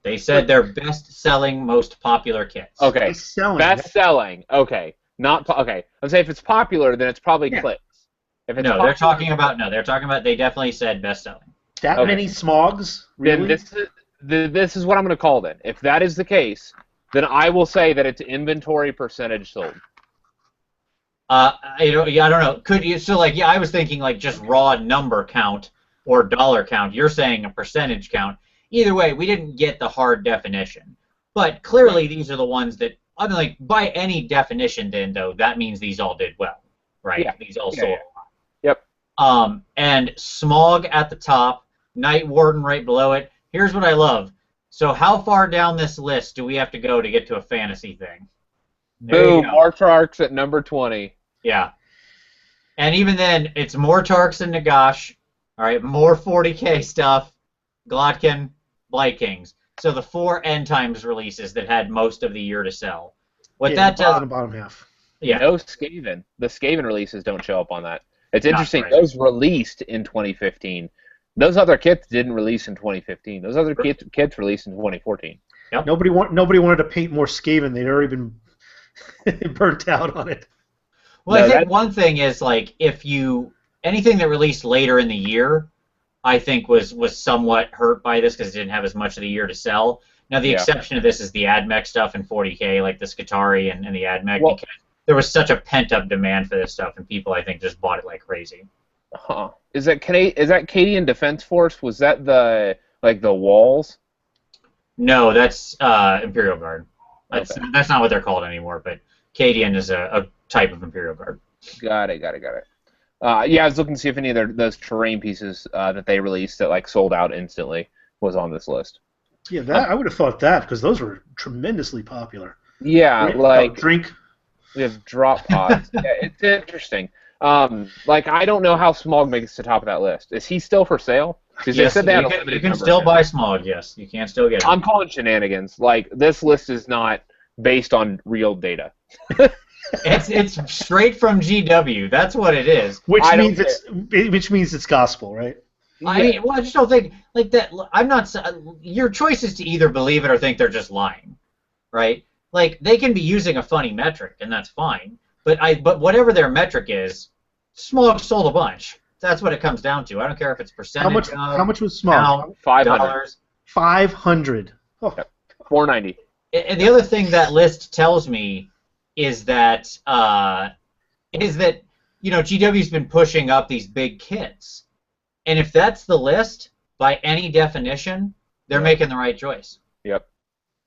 They said their best-selling, most popular kits. Okay. Best-selling. Okay. Okay. Let's say if it's popular, then it's probably clicks. If it's they're talking about they definitely said best-selling. That many Smogs? Really? Then this is what I'm going to call then. If that is the case, then I will say that it's inventory percentage sold. I don't know. Could you? So I was thinking just raw number count or dollar count. You're saying a percentage count. Either way, we didn't get the hard definition. But clearly, these are the ones that, by any definition, then though, that means these all did well, right? Yeah. These all sold. Yep. And Smog at the top, Night Warden right below it. Here's what I love. So how far down this list do we have to go to get to a fantasy thing? Boom, Martarks at number 20. Yeah. And even then, it's more Tarks and Nagash. All right, more 40K stuff. Glotkin, Blight Kings. So the 4 End Times releases that had most of the year to sell. What that does... the bottom half. Yeah. No Skaven. The Skaven releases don't show up on that. It's interesting. Those released in 2015. Those other kits didn't release in 2015. Those other kits released in 2014. Yep. Nobody wanted to paint more Skaven. They'd already been burnt out on it. Well, I think one thing is anything that released later in the year, I think was somewhat hurt by this because it didn't have as much of the year to sell. Now the exception of this is the AdMech stuff in 40K, like the Skitarii and the AdMech, because there was such a pent-up demand for this stuff, and people, I think, just bought it like crazy. Huh. Is that Cadian Defense Force? Was that the walls? No, that's Imperial Guard. That's not what they're called anymore, but Cadian is a type of Imperial Guard. Got it. Yeah, I was looking to see if any of those terrain pieces that they released that sold out instantly was on this list. Yeah, I would have thought that because those were tremendously popular. Yeah, drink. We have drop pods. Yeah, it's interesting. I don't know how Smog makes the top of that list. Is he still for sale? Because yes, they said they had a limited you can number still buy Smog. Yes, you can still get it. I'm calling shenanigans. This list is not based on real data. It's straight from GW. That's what it is. Which means it's gospel, right? I just don't think that. I'm not. Your choice is to either believe it or think they're just lying, right? They can be using a funny metric, and that's fine. But whatever their metric is, Smog sold a bunch. That's what it comes down to. I don't care if it's percentage. How much was Smog? $500. 500. Oh. Yep. $490. And the other thing that list tells me is that GW's been pushing up these big kits, and if that's the list, by any definition, they're making the right choice. Yep.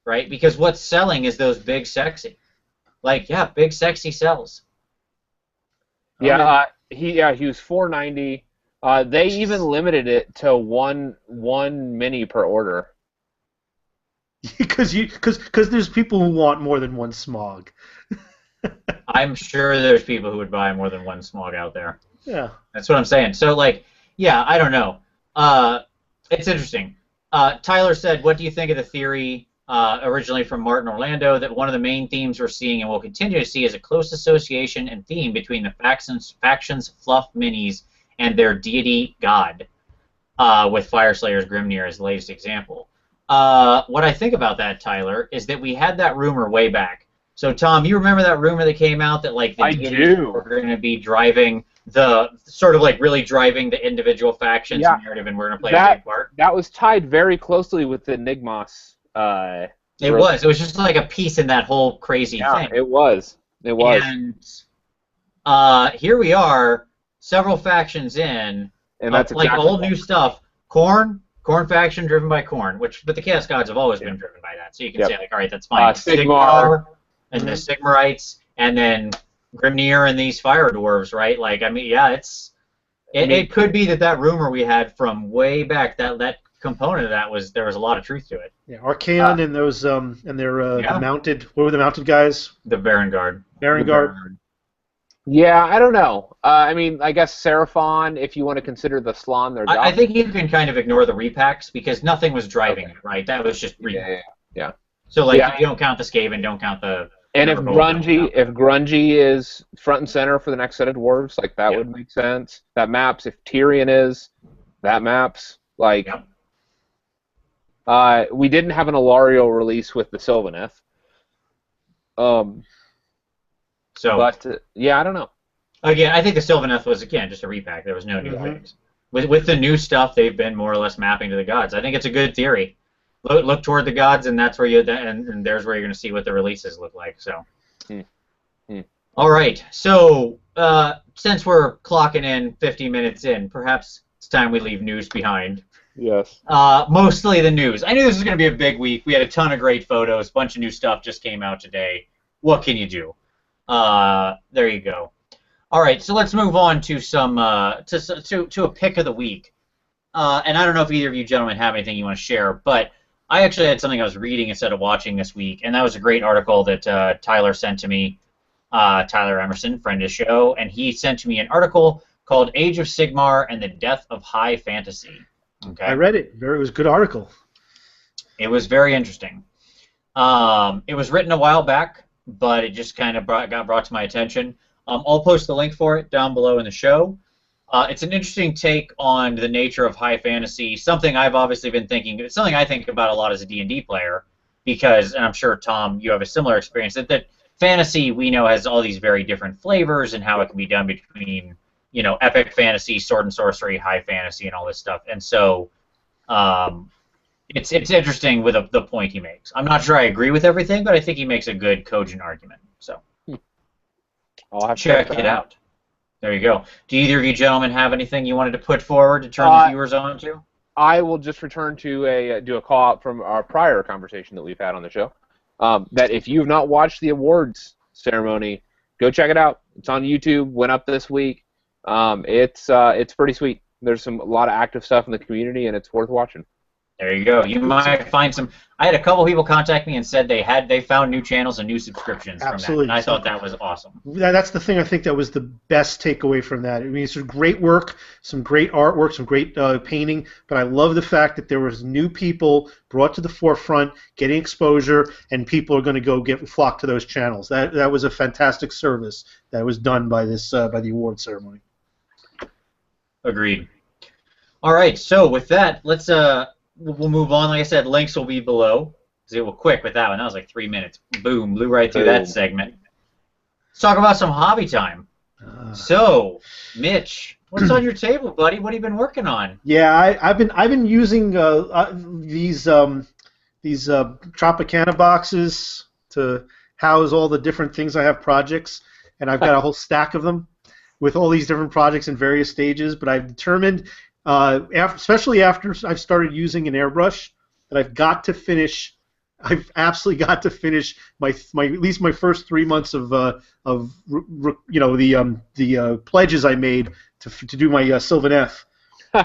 Right? Because what's selling is those big sexy. Big sexy sells. Yeah, he was $490. They even limited it to one mini per order. Because there's people who want more than one Smog. I'm sure there's people who would buy more than one Smog out there. Yeah. That's what I'm saying. So I don't know. It's interesting. Tyler said, "What do you think of the theory originally from Martin Orlando, that one of the main themes we're seeing and will continue to see is a close association and theme between the factions fluff minis and their deity god, with Fireslayers Grimnir as the latest example. What I think about that, Tyler, is that we had that rumor way back. So, Tom, you remember that rumor that came out that like the deities were going to be driving the really driving the individual factions narrative, and we're going to play a big part. That was tied very closely with the Enigmas. It was just like a piece in that whole crazy thing. It was. And here we are, several factions in, and that's like old new stuff. Corn faction driven by Corn, but the Chaos Gods have always been driven by that. So you can say like, all right, that's fine. Sigmar and the Sigmarites, and then Grimnir and these Fire Dwarves, right? Like, I mean, yeah, it could be that rumor we had from way back, that component of that there was a lot of truth to it. Yeah, Archaon and those and their the mounted. What were the mounted guys? The Baron Guard. Yeah, I don't know. I mean, I guess Seraphon, if you want to consider the Slann, they're. I think you can kind of ignore the repacks because nothing was driving it, right? That was just yeah. So like, if you don't count the Skaven, don't count the. And if Grungy is front and center for the next set of dwarves, like that would make sense. That maps. If Tyrion is, that maps. Like, we didn't have an Ilario release with the Sylvaneth. But I don't know. Again, I think the Sylvaneth was just a repack. There was no new things. With the new stuff, they've been more or less mapping to the gods. I think it's a good theory. Look toward the gods, and that's where and there's where you're going to see what the releases look like. So, all right. So since we're clocking in 50 minutes in, perhaps it's time we leave news behind. Yes. Mostly the news. I knew this was going to be a big week. We had a ton of great photos. A bunch of new stuff just came out today. What can you do? There you go. All right, so let's move on to some to a pick of the week. And I don't know if either of you gentlemen have anything you want to share, but I actually had something I was reading instead of watching this week, and that was a great article that Tyler sent to me. Tyler Emerson, friend of the show, and he sent to me an article called "Age of Sigmar and the Death of High Fantasy." Okay. I read it. It was a good article. It was very interesting. It was written a while back, but it just kind of got brought to my attention. I'll post the link for it down below in the show. It's an interesting take on the nature of high fantasy, something I've obviously been thinking. It's something I think about a lot as a D&D player because, and I'm sure, Tom, you have a similar experience, that fantasy, we know, has all these very different flavors and how it can be done between, epic fantasy, sword and sorcery, high fantasy, and all this stuff. And so it's interesting with the point he makes. I'm not sure I agree with everything, but I think he makes a good, cogent argument. So I'll have to check it out. There you go. Do either of you gentlemen have anything you wanted to put forward to turn the viewers on to? I will just return to do a call out from our prior conversation that we've had on the show. That if you've not watched the awards ceremony, go check it out. It's on YouTube. Went up this week. It's pretty sweet. There's a lot of active stuff in the community, and it's worth watching. There you go. You might find some. I had a couple people contact me and said they found new channels and new subscriptions from that, and I thought that was awesome. That's the thing I think that was the best takeaway from that. I mean, it's great work, some great artwork, some great painting, but I love the fact that there was new people brought to the forefront, getting exposure, and people are going to flock to those channels. That was a fantastic service that was done by the award ceremony. Agreed. All right, so with that, let's we'll move on. Like I said, links will be below. It was quick with that one. That was like 3 minutes. Boom, blew right through that segment. Let's talk about some hobby time. So, Mitch, what's on your table, buddy? What have you been working on? Yeah, I've been using these Tropicana boxes to house all the different things I have projects, and I've got a whole stack of them with all these different projects in various stages. But I've determined, especially after I've started using an airbrush, that I've absolutely got to finish my at least my first 3 months of the pledges I made to do my Sylvaneth.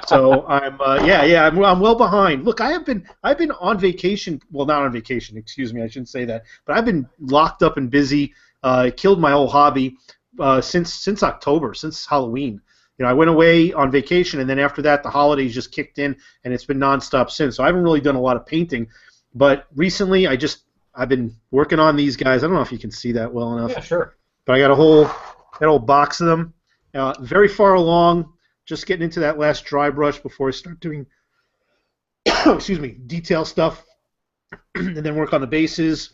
So I'm well behind. Look, I've been on vacation. Well, not on vacation. Excuse me, I shouldn't say that. But I've been locked up and busy. Killed my whole hobby since October, since Halloween. I went away on vacation, and then after that, the holidays just kicked in, and it's been nonstop since. So I haven't really done a lot of painting. But recently, I've been working on these guys. I don't know if you can see that well enough. Yeah, sure. But I got a whole box of them. Very far along. Just getting into that last dry brush before I start doing, excuse me, detail stuff, and then work on the bases.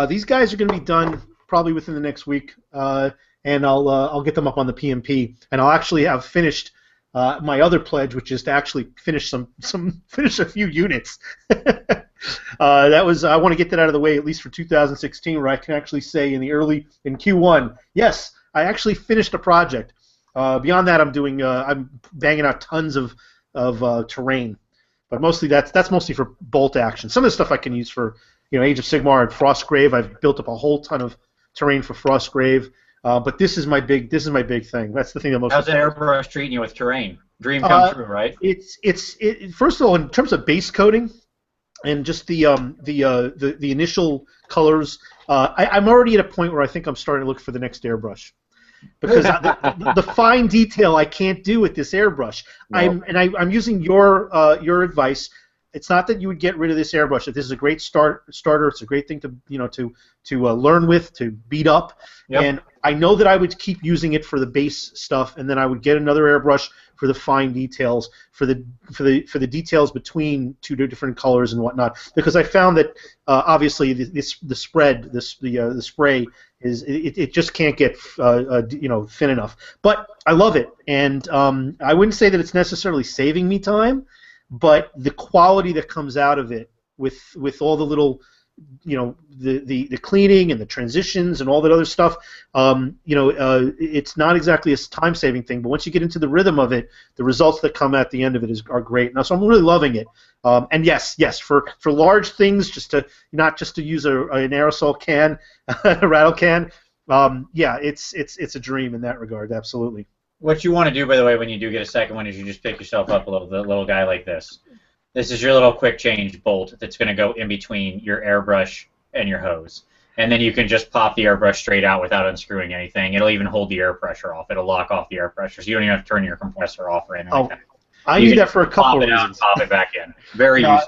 These guys are going to be done probably within the next week, and I'll get them up on the PMP, and I'll actually have finished my other pledge, which is to actually finish finish a few units. I want to get that out of the way at least for 2016, where I can actually say in Q1, yes, I actually finished a project. Beyond that, I'm banging out tons of terrain, but mostly that's mostly for bolt action. Some of the stuff I can use for Age of Sigmar and Frostgrave. I've built up a whole ton of terrain for Frostgrave, but this is my big thing. That's the thing that most. How's that airbrush treating you with terrain? Dream come true, right? First of all, in terms of base coating and just the initial colors, I'm already at a point where I think I'm starting to look for the next airbrush. Because the fine detail I can't do with this airbrush. No. I'm using your advice. It's not that you would get rid of this airbrush. This is a great starter. It's a great thing to learn with, to beat up. Yep. And I know that I would keep using it for the base stuff, and then I would get another airbrush for the fine details, for the details between two different colors and whatnot. Because I found that obviously the spray it just can't get thin enough. But I love it, and I wouldn't say that it's necessarily saving me time, but the quality that comes out of it with all the little the cleaning and the transitions and all that other stuff, it's not exactly a time-saving thing, but once you get into the rhythm of it, the results that come at the end of it are great. Now, so I'm really loving it. And yes, for large things, not just to use an aerosol can, a rattle can, it's a dream in that regard, absolutely. What you want to do, by the way, when you do get a second one, is you just pick yourself up a little guy like this. This is your little quick change bolt that's going to go in between your airbrush and your hose. And then you can just pop the airbrush straight out without unscrewing anything. It'll even hold the air pressure off. It'll lock off the air pressure, so you don't even have to turn your compressor off or anything like that. I need that for a couple of reasons. Pop it back in. Very useful.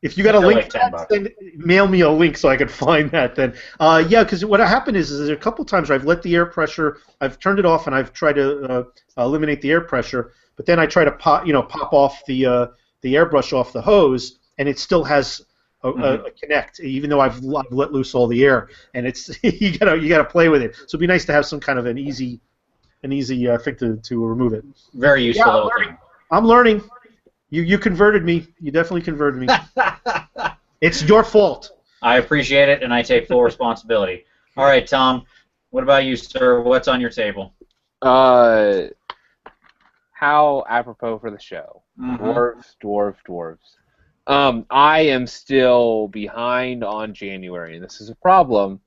If you got a link, like $10. then mail me a link so I can find that. Then, because what happened is there's a couple times where I've let the air pressure, I've turned it off, and I've tried to eliminate the air pressure, but then I try to pop off the airbrush off the hose, and it still has a connect, even though I've let loose all the air, and it's you gotta play with it. So it'd be nice to have some kind of an easy thing to remove it. Very useful. Yeah, I'm learning. You converted me. You definitely converted me. It's your fault. I appreciate it, and I take full responsibility. All right, Tom. What about you, sir? What's on your table? How apropos for the show. Dwarves. I am still behind on January, and this is a problem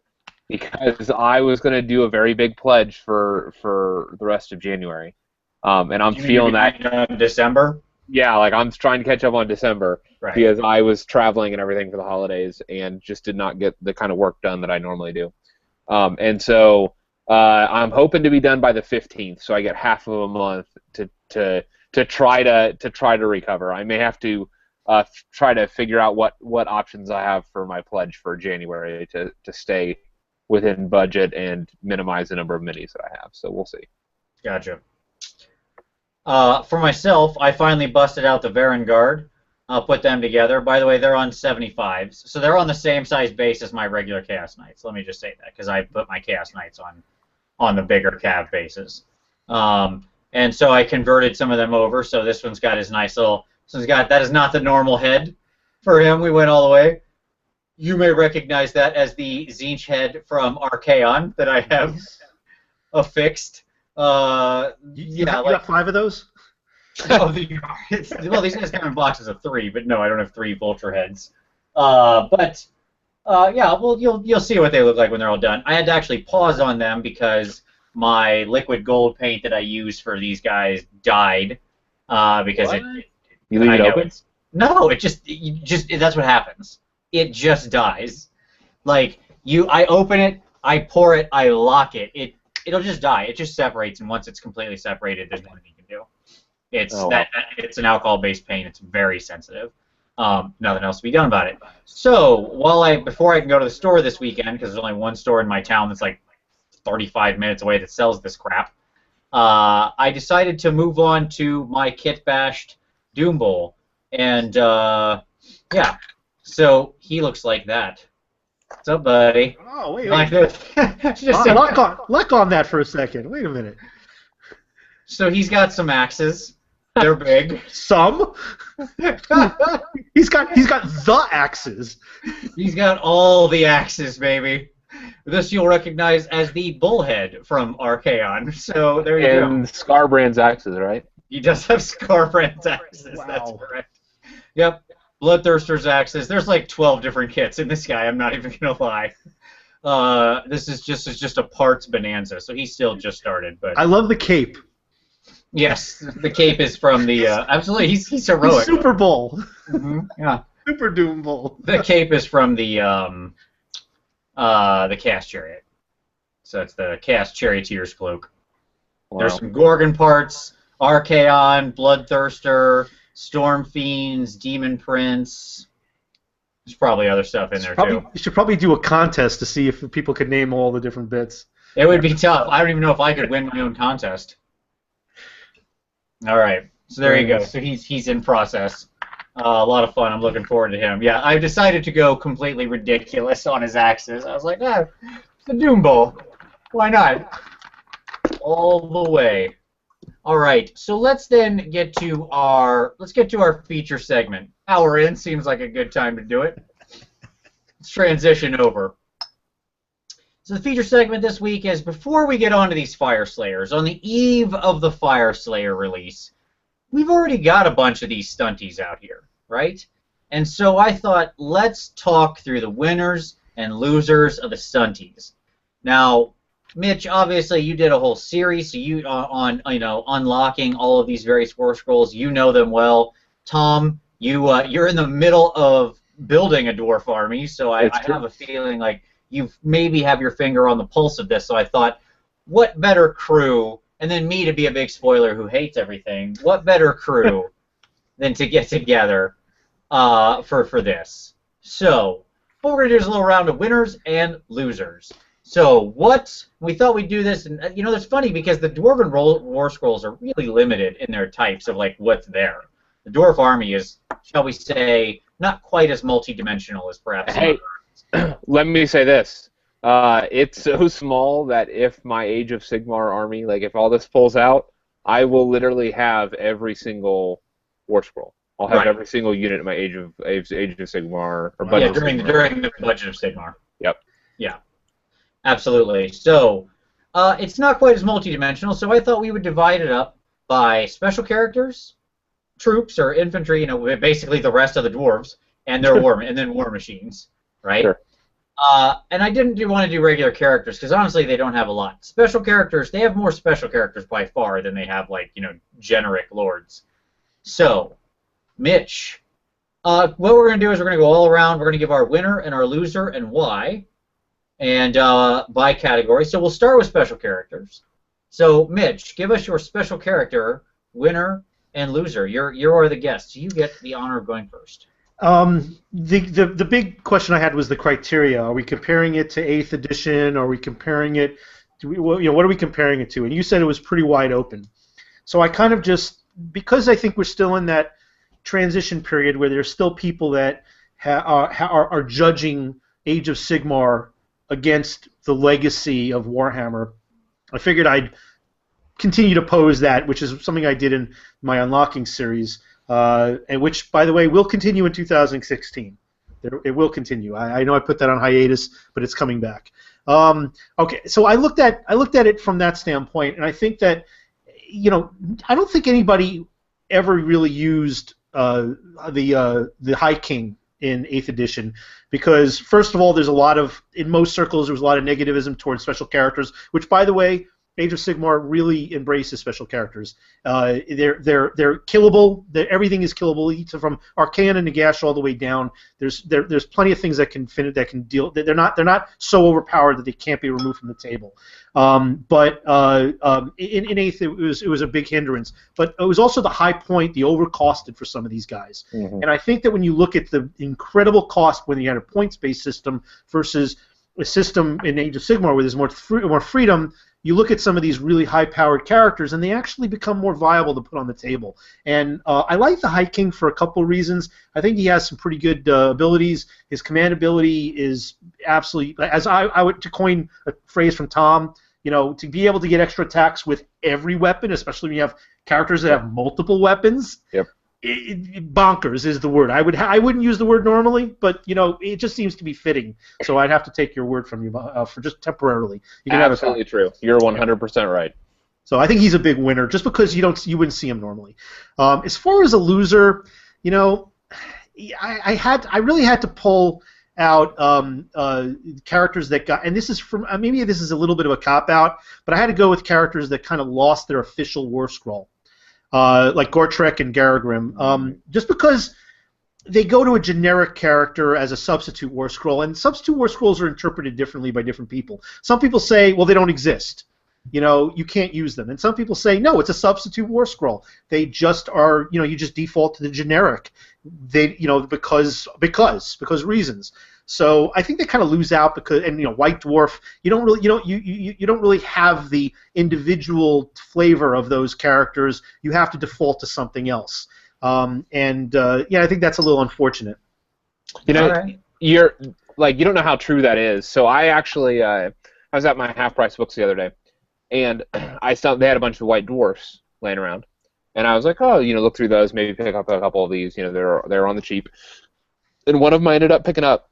because I was going to do a very big pledge for the rest of January, and I'm feeling that in December. Yeah, like I'm trying to catch up on December Right. because I was traveling and everything for the holidays and just did not get the kind of work done that I normally do, and so I'm hoping to be done by the 15th, so I get half of a month to try to recover. I may have to try to figure out what options I have for my pledge for January to stay within budget and minimize the number of minis that I have. So we'll see. Gotcha. For myself, I finally busted out the Varangard. I'll put them together. By the way, they're on 75s, so they're on the same size base as my regular Chaos Knights. Let me just say that because I put my Chaos Knights on the bigger Cav bases. And so I converted some of them over. So this one's got his nice little. That is not the normal head for him. We went all the way. You may recognize that as the Tzeentch head from Archaon that I have affixed. You got 5 of those? Well, these guys come in boxes of 3, but no, I don't have 3 vulture heads. But you'll see what they look like when they're all done. I had to actually pause on them because my liquid gold paint that I used for these guys died because You leave it open? No, it just that's what happens. It just dies. Like I open it, I pour it, I lock it. It'll just die. It just separates, and once it's completely separated, there's nothing you can do. It's an alcohol-based paint. It's very sensitive. Nothing else to be done about it. So before I can go to the store this weekend, because there's only one store in my town that's like 35 minutes away that sells this crap, I decided to move on to my kit-bashed Doom Bowl. And, yeah, so he looks like that. What's up, buddy? Oh, wait. Like this. Luck on that for a second. Wait a minute. So he's got some axes. They're big. Some? He's got the axes. He's got all the axes, baby. This you'll recognize as the bullhead from Archaon. So there you go. And Scarbrand's axes, right? He does have Scarbrand's axes. Wow. That's correct. Yep. Bloodthirster's axes. There's like 12 different kits in this guy. I'm not even gonna lie. This is just a parts bonanza. So he's still just started, but I love the cape. yes, the cape is from the absolutely. He's heroic. Super Bowl. Yeah. Super Doom Bowl. The cape is from the Cast Chariot. So it's the Cast Charioteer's cloak. Wow. There's some Gorgon parts, Archaon, Bloodthirster, Storm Fiends, Demon Prince. There's probably other stuff in there too. You should probably do a contest to see if people could name all the different bits. It would be tough. I don't even know if I could win my own contest. All right. So there you go. So he's in process. A lot of fun. I'm looking forward to him. Yeah, I've decided to go completely ridiculous on his axes. I was like, it's the Doom Bowl. Why not? All the way. All right. So let's then get to our feature segment. Hour in seems like a good time to do it. Let's transition over. So the feature segment this week is before we get on to these Fireslayers, on the eve of the Fireslayer release, we've already got a bunch of these stunties out here, right? And so I thought, let's talk through the winners and losers of the stunties. Now, Mitch, obviously you did a whole series, so you on unlocking all of these various war scrolls. You know them well. Tom, you're in the middle of building a dwarf army, so I have a feeling like you maybe have your finger on the pulse of this. So I thought, what better crew? And then me to be a big spoiler who hates everything. What better crew than to get together for this? So what we're gonna do is a little round of winners and losers. So we thought we'd do this, and it's funny because the Dwarven War Scrolls are really limited in their types of like what's there. The Dwarf Army is, shall we say, not quite as multi-dimensional as perhaps. Hey, let me say this. It's so small that if my Age of Sigmar army, like if all this pulls out, I will literally have every single war scroll. I'll have every single unit in my Age of Sigmar or budget. Yeah, during the budget of Sigmar. Yep. Yeah. Absolutely. So it's not quite as multi-dimensional. So I thought we would divide it up by special characters, troops or infantry. Basically the rest of the dwarves and their war machines, right? Sure. And I didn't want to do regular characters because honestly they don't have a lot. Special characters, they have more special characters by far than they have generic lords. So, Mitch, what we're going to do is we're going to go all around. We're going to give our winner and our loser and why, and by category. So we'll start with special characters. So, Mitch, give us your special character, winner, and loser. You are the guest. You get the honor of going first. The big question I had was the criteria. Are we comparing it to 8th edition? Are we comparing it to, what are we comparing it to? And you said it was pretty wide open. So I kind of just, because I think we're still in that transition period where there's still people that are judging Age of Sigmar against the legacy of Warhammer, I figured I'd continue to pose that, which is something I did in my Unlocking series. And which, by the way, will continue in 2016. It will continue. I know I put that on hiatus, but it's coming back. Okay, so I looked at it from that standpoint, and I think that I don't think anybody ever really used the High King in 8th edition because, first of all, in most circles there was a lot of negativism towards special characters, which, by the way, Age of Sigmar really embraces special characters. They're killable. Everything is killable, from Arcana and Nagash all the way down. There's plenty of things that can deal. They're not so overpowered that they can't be removed from the table. But in Eighth, it was a big hindrance. But it was also the high point, the overcosted for some of these guys. And I think that when you look at the incredible cost when you had a points-based system versus a system in Age of Sigmar where there's more freedom, you look at some of these really high-powered characters, and they actually become more viable to put on the table. And I like the High King for a couple of reasons. I think he has some pretty good abilities. His command ability is absolutely, as I would, to coin a phrase from Tom, to be able to get extra attacks with every weapon, especially when you have characters that have multiple weapons. Yep. Bonkers is the word. I wouldn't use the word normally, but it just seems to be fitting. So I'd have to take your word from you for just temporarily. You can Absolutely true. You're 100% right. So I think he's a big winner, just because you wouldn't see him normally. As far as a loser, I really had to pull out characters that got, and this is from maybe this is a little bit of a cop out, but I had to go with characters that kind of lost their official war scroll. Like Gortrek and Garagrim, just because they go to a generic character as a substitute war scroll, and substitute war scrolls are interpreted differently by different people. Some people say, well, they don't exist. You can't use them. And some people say, no, it's a substitute war scroll. They just are, you just default to the generic. Because reasons. So I think they kind of lose out because, and White Dwarf, you don't really have the individual flavor of those characters. You have to default to something else, I think that's a little unfortunate. Right. You don't know how true that is. So I actually I was at my Half Price Books the other day, and I saw they had a bunch of White Dwarfs laying around, and I was like, oh, look through those, maybe pick up a couple of these. They're on the cheap, and one of them I ended up picking up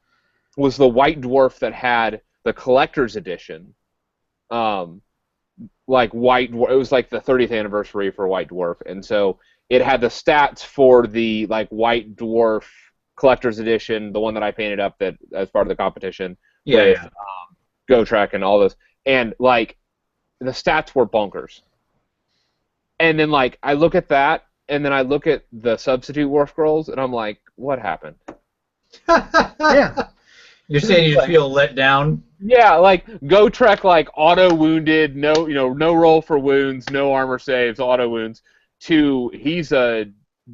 was the White Dwarf that had the collector's edition. White Dwarf, it was like the 30th anniversary for White Dwarf, and so it had the stats for the White Dwarf collector's edition, the one that I painted up that as part of the competition. With Gotrek and all those, and the stats were bonkers. And then I look at that, and then I look at the substitute war scrolls, and I'm like, what happened? Yeah. You're saying you just feel let down? Yeah, Gotrek, auto wounded, no roll for wounds, no armor saves, auto wounds. To he's a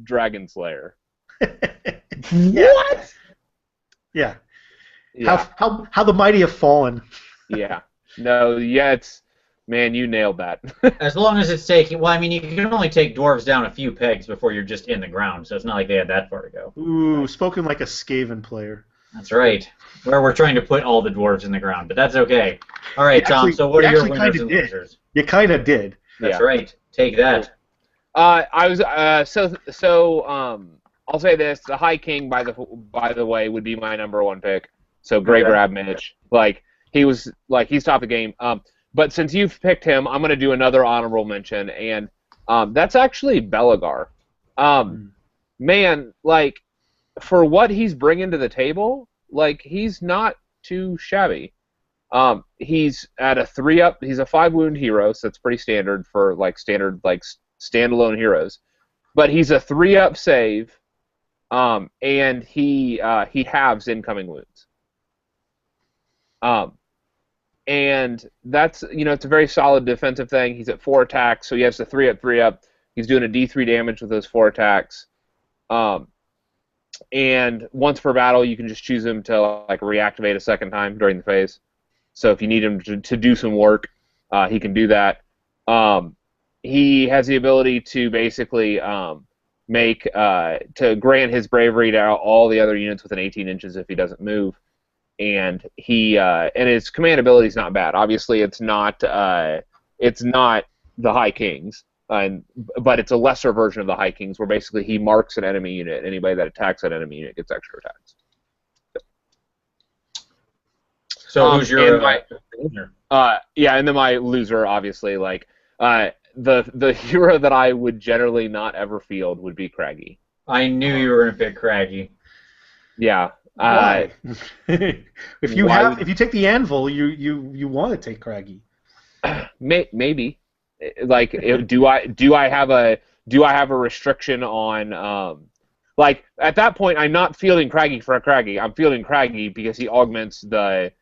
dragon slayer. What? Yeah. How the mighty have fallen. Yeah. No. Yeah. Man, you nailed that. As long as it's taking... Well, I mean, you can only take dwarves down a few pegs before you're just in the ground, so it's not like they had that far to go. Ooh, spoken like a Skaven player. That's right. Where we're trying to put all the dwarves in the ground, but that's okay. All right, Tom, so what are your winners and losers? You kind of did. That's right. Take that. I'll say this: the High King, by the way, would be my #1 pick. So great grab, Mitch. He's top of the game. But since you've picked him, I'm going to do another honorable mention, and that's actually Belagar. Man, for what he's bringing to the table, he's not too shabby. He's at a 3-up. He's a 5-wound hero, so that's pretty standard for standard standalone heroes. But he's a 3-up save, and he halves incoming wounds. And that's it's a very solid defensive thing. He's at 4 attacks, so he has a 3-up. He's doing a D3 damage with those 4 attacks. And once per battle, you can just choose him to reactivate a second time during the phase. So if you need him to do some work, he can do that. He has the ability to basically to grant his bravery to all the other units within 18 inches if he doesn't move. And his command ability is not bad. Obviously, it's not the High King's. But it's a lesser version of the High Kings, where basically he marks an enemy unit. Anybody that attacks that enemy unit gets extra attacks. So who's your loser? And then my loser, obviously, the hero that I would generally not ever field would be Craggy. I knew you were going to pick Craggy. Yeah. Why? If you take the anvil, you want to take Craggy. Maybe. Like, do I have a restriction on like at that point I'm not fielding Craggy for a Craggy. I'm fielding Craggy because he augments the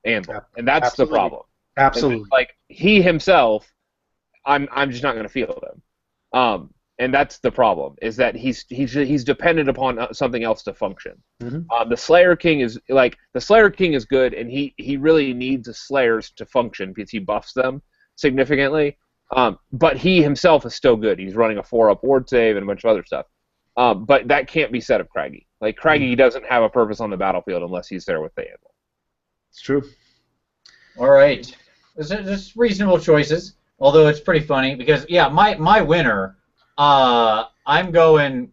anvil, and that's Absolutely. the problem. Absolutely. And, like he himself, I'm just not going to field him. And that's the problem, is that he's dependent upon something else to function. Mm-hmm. The Slayer King is good, and he really needs the Slayers to function because he buffs them significantly. But he himself is still good. He's running a 4-up ward save and a bunch of other stuff. But that can't be said of Craggy. Like Craggy doesn't have a purpose on the battlefield unless he's there with the anvil. It's true. All right, there's reasonable choices. Although it's pretty funny because my winner. I'm going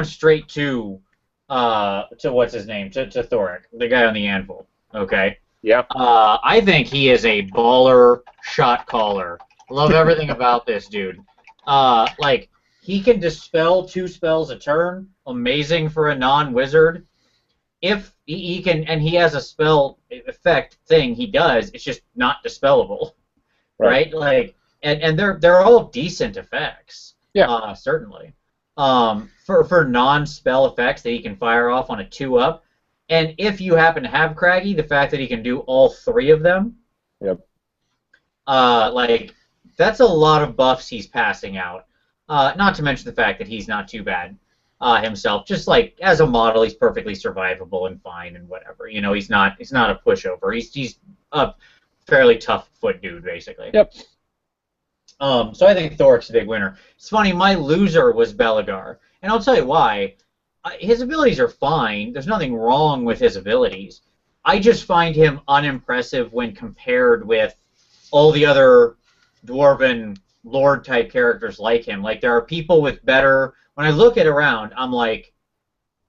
straight to what's his name, to Thoric, the guy on the anvil. Okay. Yeah. I think he is a baller shot caller. Love everything about this dude. Like he can dispel 2 spells a turn. Amazing for a non-wizard. If he can, and he has a spell effect thing he does, it's just not dispellable, right? Like, and they're all decent effects. Yeah, certainly. For non-spell effects that he can fire off on a 2-up, and if you happen to have Craggy, the fact that he can do all 3 of them, like that's a lot of buffs he's passing out. Not to mention the fact that he's not too bad himself. Just like as a model, he's perfectly survivable and fine and whatever. You know, he's not a pushover. He's a fairly tough foot dude, basically. Yep. So I think Thoric's a big winner. It's funny, my loser was Belegar, and I'll tell you why. His abilities are fine. There's nothing wrong with his abilities. I just find him unimpressive when compared with all the other Dwarven Lord-type characters like him. Like, there are people with better... When I look around, I'm like,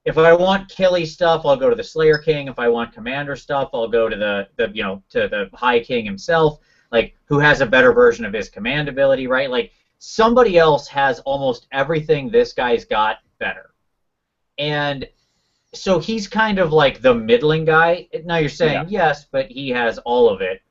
if I want killy stuff, I'll go to the Slayer King. If I want commander stuff, I'll go to the High King himself. Like, who has a better version of his command ability, right? Like, somebody else has almost everything this guy's got better. And so he's kind of like the middling guy. Now you're saying, yes, but he has all of it,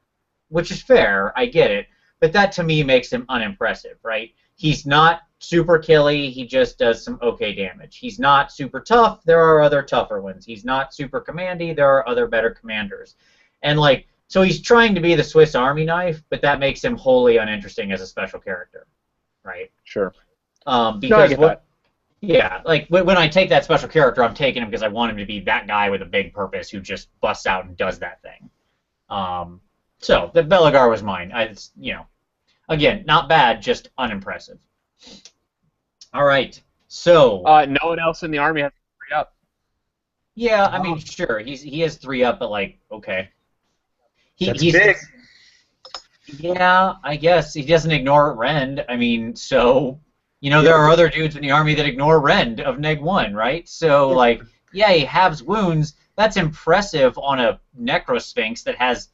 which is fair. I get it. But that, to me, makes him unimpressive, right? He's not super killy. He just does some okay damage. He's not super tough. There are other tougher ones. He's not super commandy. There are other better commanders. And, like, so he's trying to be the Swiss Army knife, but that makes him wholly uninteresting as a special character, right? Sure. Because like when I take that special character, I'm taking him because I want him to be that guy with a big purpose who just busts out and does that thing. So the Belegar was mine. Again, not bad, just unimpressive. All right, so no one else in the army has 3-up. Yeah, I mean, sure, he has 3-up, but like, okay. He's big. Yeah, I guess he doesn't ignore Rend. I mean, so there are other dudes in the army that ignore Rend of Neg-1, right? So like, yeah, he halves wounds. That's impressive on a Necrosphinx that has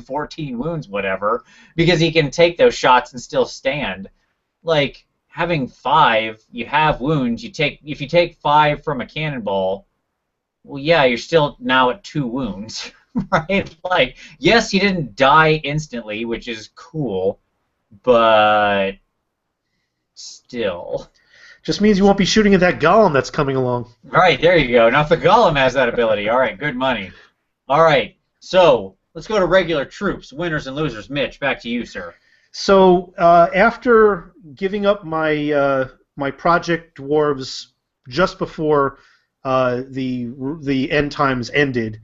14 wounds, whatever, because he can take those shots and still stand. Like, having 5, you have wounds. If you take 5 from a cannonball, well, yeah, you're still now at 2 wounds. Right? Like, yes, he didn't die instantly, which is cool, but still. Just means you won't be shooting at that golem that's coming along. All right, there you go. Now, if the golem has that ability, all right, good money. All right, so let's go to regular troops, winners and losers. Mitch, back to you, sir. So after giving up my my Project Dwarves just before the end times ended,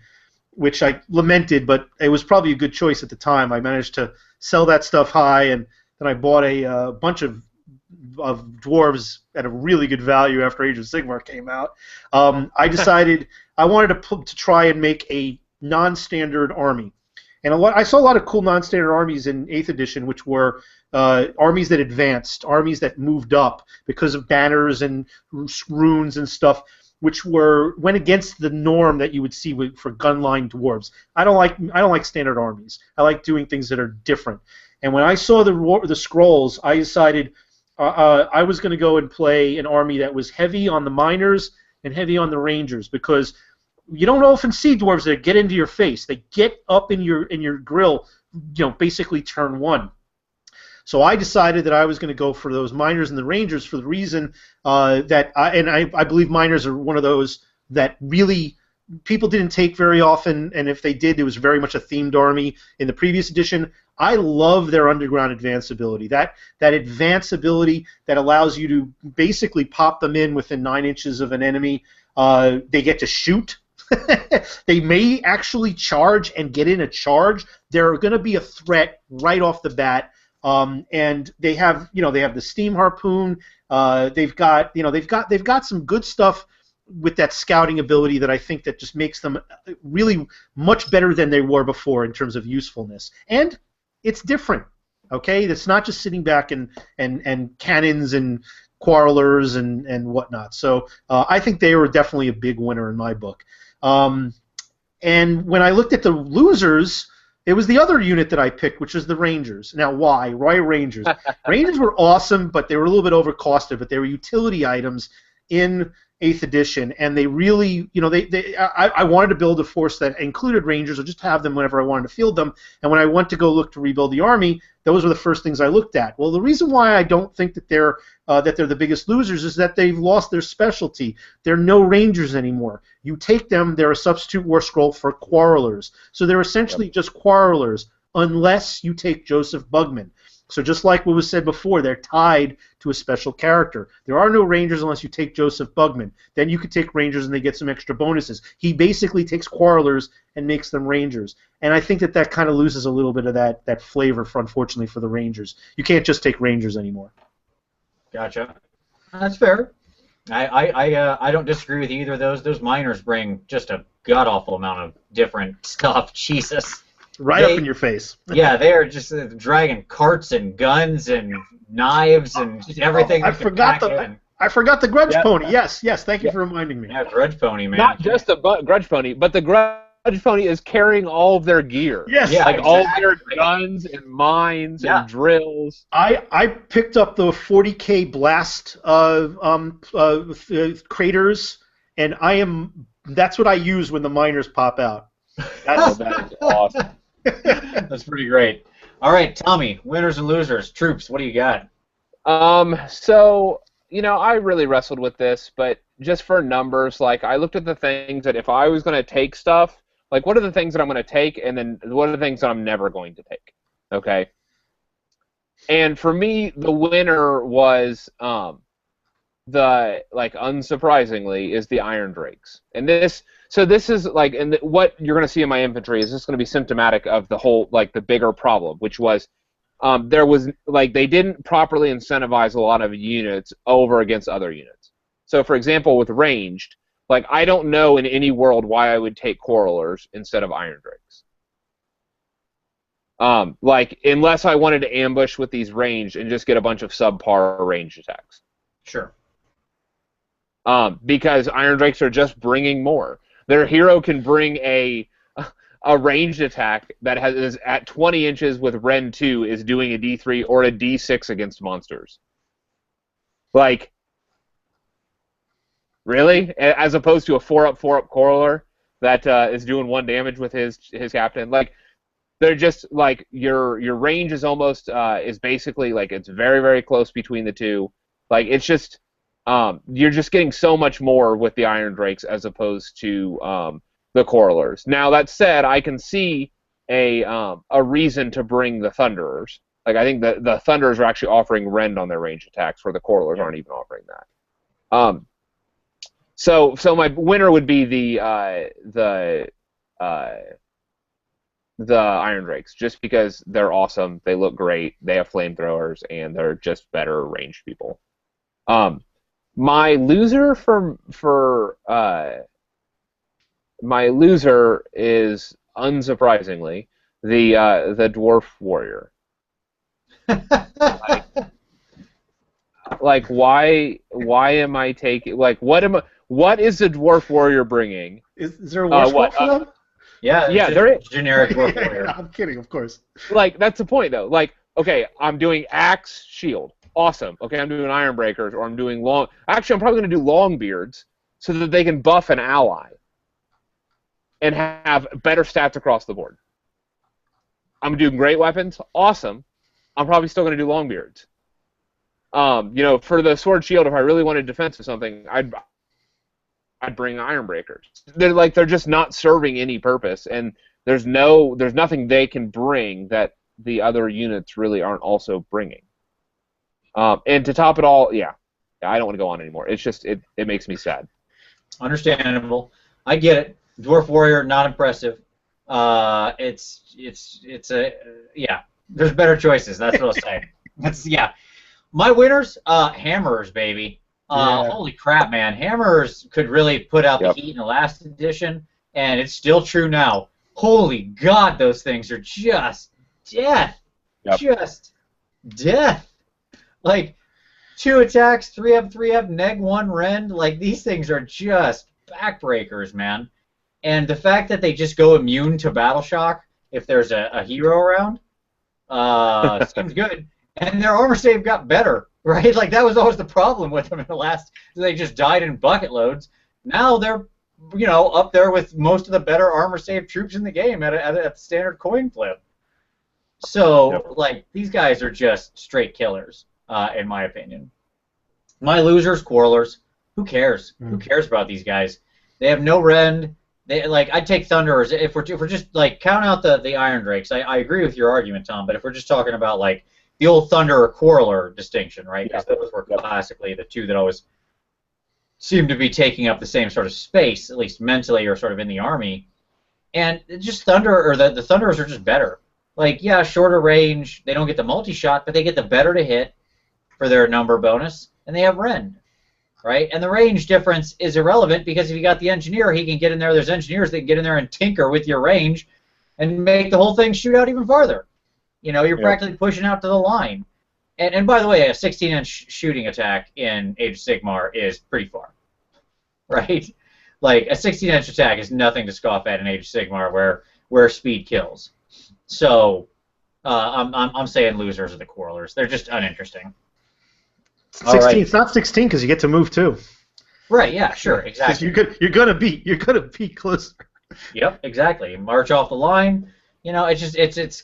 which I lamented, but it was probably a good choice at the time. I managed to sell that stuff high, and then I bought a bunch of dwarves at a really good value after Age of Sigmar came out. I decided I wanted to try and make a non-standard army. And I saw a lot of cool non-standard armies in 8th edition, which were armies that advanced, armies that moved up because of banners and runes and stuff, which went against the norm that you would see for gunline dwarves. I don't like standard armies. I like doing things that are different. And when I saw the scrolls, I decided I was going to go and play an army that was heavy on the miners and heavy on the rangers, because you don't often see dwarves that get into your face. They get up in your grill, basically turn 1. So I decided that I was going to go for those miners and the rangers for the reason that I believe miners are one of those that really people didn't take very often, and if they did, it was very much a themed army in the previous edition. I love their underground advance ability. That advance ability that allows you to basically pop them in within 9 inches of an enemy. They get to shoot. They may actually charge and get in a charge. They're going to be a threat right off the bat. And they have the steam harpoon. They've got some good stuff with that scouting ability that I think that just makes them really much better than they were before in terms of usefulness. And it's different. Okay, it's not just sitting back and cannons and quarrelers and whatnot. So I think they were definitely a big winner in my book. And when I looked at the losers, it was the other unit that I picked, which was the Rangers. Now, why? Why Rangers? Rangers were awesome, but they were a little bit overcosted, but they were utility items in 8th edition, and they really, I wanted to build a force that included Rangers, or just have them whenever I wanted to field them, and when I went to go look to rebuild the army, those were the first things I looked at. Well, the reason why I don't think that they're the biggest losers is that they've lost their specialty. They're no Rangers anymore. You take them, they're a substitute war scroll for Quarrelers. So they're essentially just Quarrelers, unless you take Joseph Bugman. So just like what was said before, they're tied to a special character. There are no Rangers unless you take Joseph Bugman. Then you could take Rangers and they get some extra bonuses. He basically takes Quarrelers and makes them Rangers. And I think that kind of loses a little bit of that flavor, unfortunately, for the Rangers. You can't just take Rangers anymore. Gotcha. That's fair. I don't disagree with either of those. Those miners bring just a god-awful amount of different stuff. Jesus. Right up in your face. Yeah, they are just dragging carts and guns and knives and everything. I forgot the Grudge Pony. Yes, thank you for reminding me. Yeah, Grudge Pony, man. Not just the Grudge Pony, but the Grudge Pony is carrying all of their gear. Yes, yeah, like all their guns and mines and drills. I picked up the 40K blast craters, and that's what I use when the miners pop out. That is awesome. That's pretty great. All right, Tommy, winners and losers, troops, what do you got? So, I really wrestled with this, but just for numbers, I looked at the things that if I was going to take stuff, what are the things that I'm going to take, and then what are the things that I'm never going to take, okay? And for me, the winner was, unsurprisingly, is the Iron Drakes. And this is and what you're going to see in my infantry is just going to be symptomatic of the whole, the bigger problem, which was there was, they didn't properly incentivize a lot of units over against other units. So, for example, with ranged, I don't know in any world why I would take Quarrelers instead of Iron Drakes. Unless I wanted to ambush with these ranged and just get a bunch of subpar ranged attacks. Sure. Because Iron Drakes are just bringing more. Their hero can bring a ranged attack that is at 20 inches with Ren 2 is doing a D3 or a D6 against monsters. Really? As opposed to a 4-up Quarreler that is doing 1 damage with his captain. They're just your range is almost is basically it's very, very close between the two. It's just you're just getting so much more with the Iron Drakes as opposed to the Quarrelers. Now, that said, I can see a reason to bring the Thunderers. I think the Thunderers are actually offering rend on their range attacks, where the Quarrelers aren't even offering that. So my winner would be the Iron Drakes, just because they're awesome, they look great, they have flamethrowers, and they're just better ranged people. My loser is, unsurprisingly, the Dwarf Warrior. Why am I taking what is the Dwarf Warrior bringing? Is there a war scroll for them? Yeah, there is. Generic Dwarf Warrior. I'm kidding, of course. That's the point, though. Okay, I'm doing Axe, Shield. Awesome. Okay, I'm doing Iron Breakers, or I'm doing Long... Actually, I'm probably going to do Longbeards so that they can buff an ally. and have better stats across the board. I'm doing great weapons, awesome. I'm probably still going to do Longbeards. For the sword shield, if I really wanted defense or something, I'd bring Ironbreakers. They're just not serving any purpose, and there's nothing they can bring that the other units really aren't also bringing. And to top it all, I don't want to go on anymore. It's just it makes me sad. Understandable. I get it. Dwarf warrior, not impressive. There's better choices. That's what I'll say. My winners, hammers, baby. Holy crap, man! Hammers could really put out the heat in the last edition, and it's still true now. Holy God, those things are just death. Just death. Like 2 attacks, 3 up, neg 1 rend. Like these things are just backbreakers, man. And the fact that they just go immune to battle shock if there's a hero around seems good. And their armor save got better, right? Like that was always the problem with them in the last. They just died in bucket loads. Now they're, up there with most of the better armor save troops in the game at a standard coin flip. So these guys are just straight killers, in my opinion. My losers, quarrelers. Who cares? Who cares about these guys? They have no rend. I'd take Thunderers if we're just count out the Iron Drakes. I agree with your argument, Tom. But if we're just talking about the old Thunder or Quarreler distinction, right? Because those were classically the two that always seem to be taking up the same sort of space, at least mentally or sort of in the army. And just the Thunderers are just better. Shorter range. They don't get the multi-shot, but they get the better to hit for their number bonus, and they have rend. Right? And the range difference is irrelevant because if you got the engineer, he can get in there. There's engineers that can get in there and tinker with your range and make the whole thing shoot out even farther. You're practically pushing out to the line. And by the way, a 16-inch shooting attack in Age of Sigmar is pretty far. Right? A 16-inch attack is nothing to scoff at in Age of Sigmar where speed kills. So I'm saying losers are the quarrelers. They're just uninteresting. 16. Right. It's not 16 because you get to move too. Right. Yeah. Sure. Exactly. You're gonna be closer. Yep. Exactly. March off the line. It's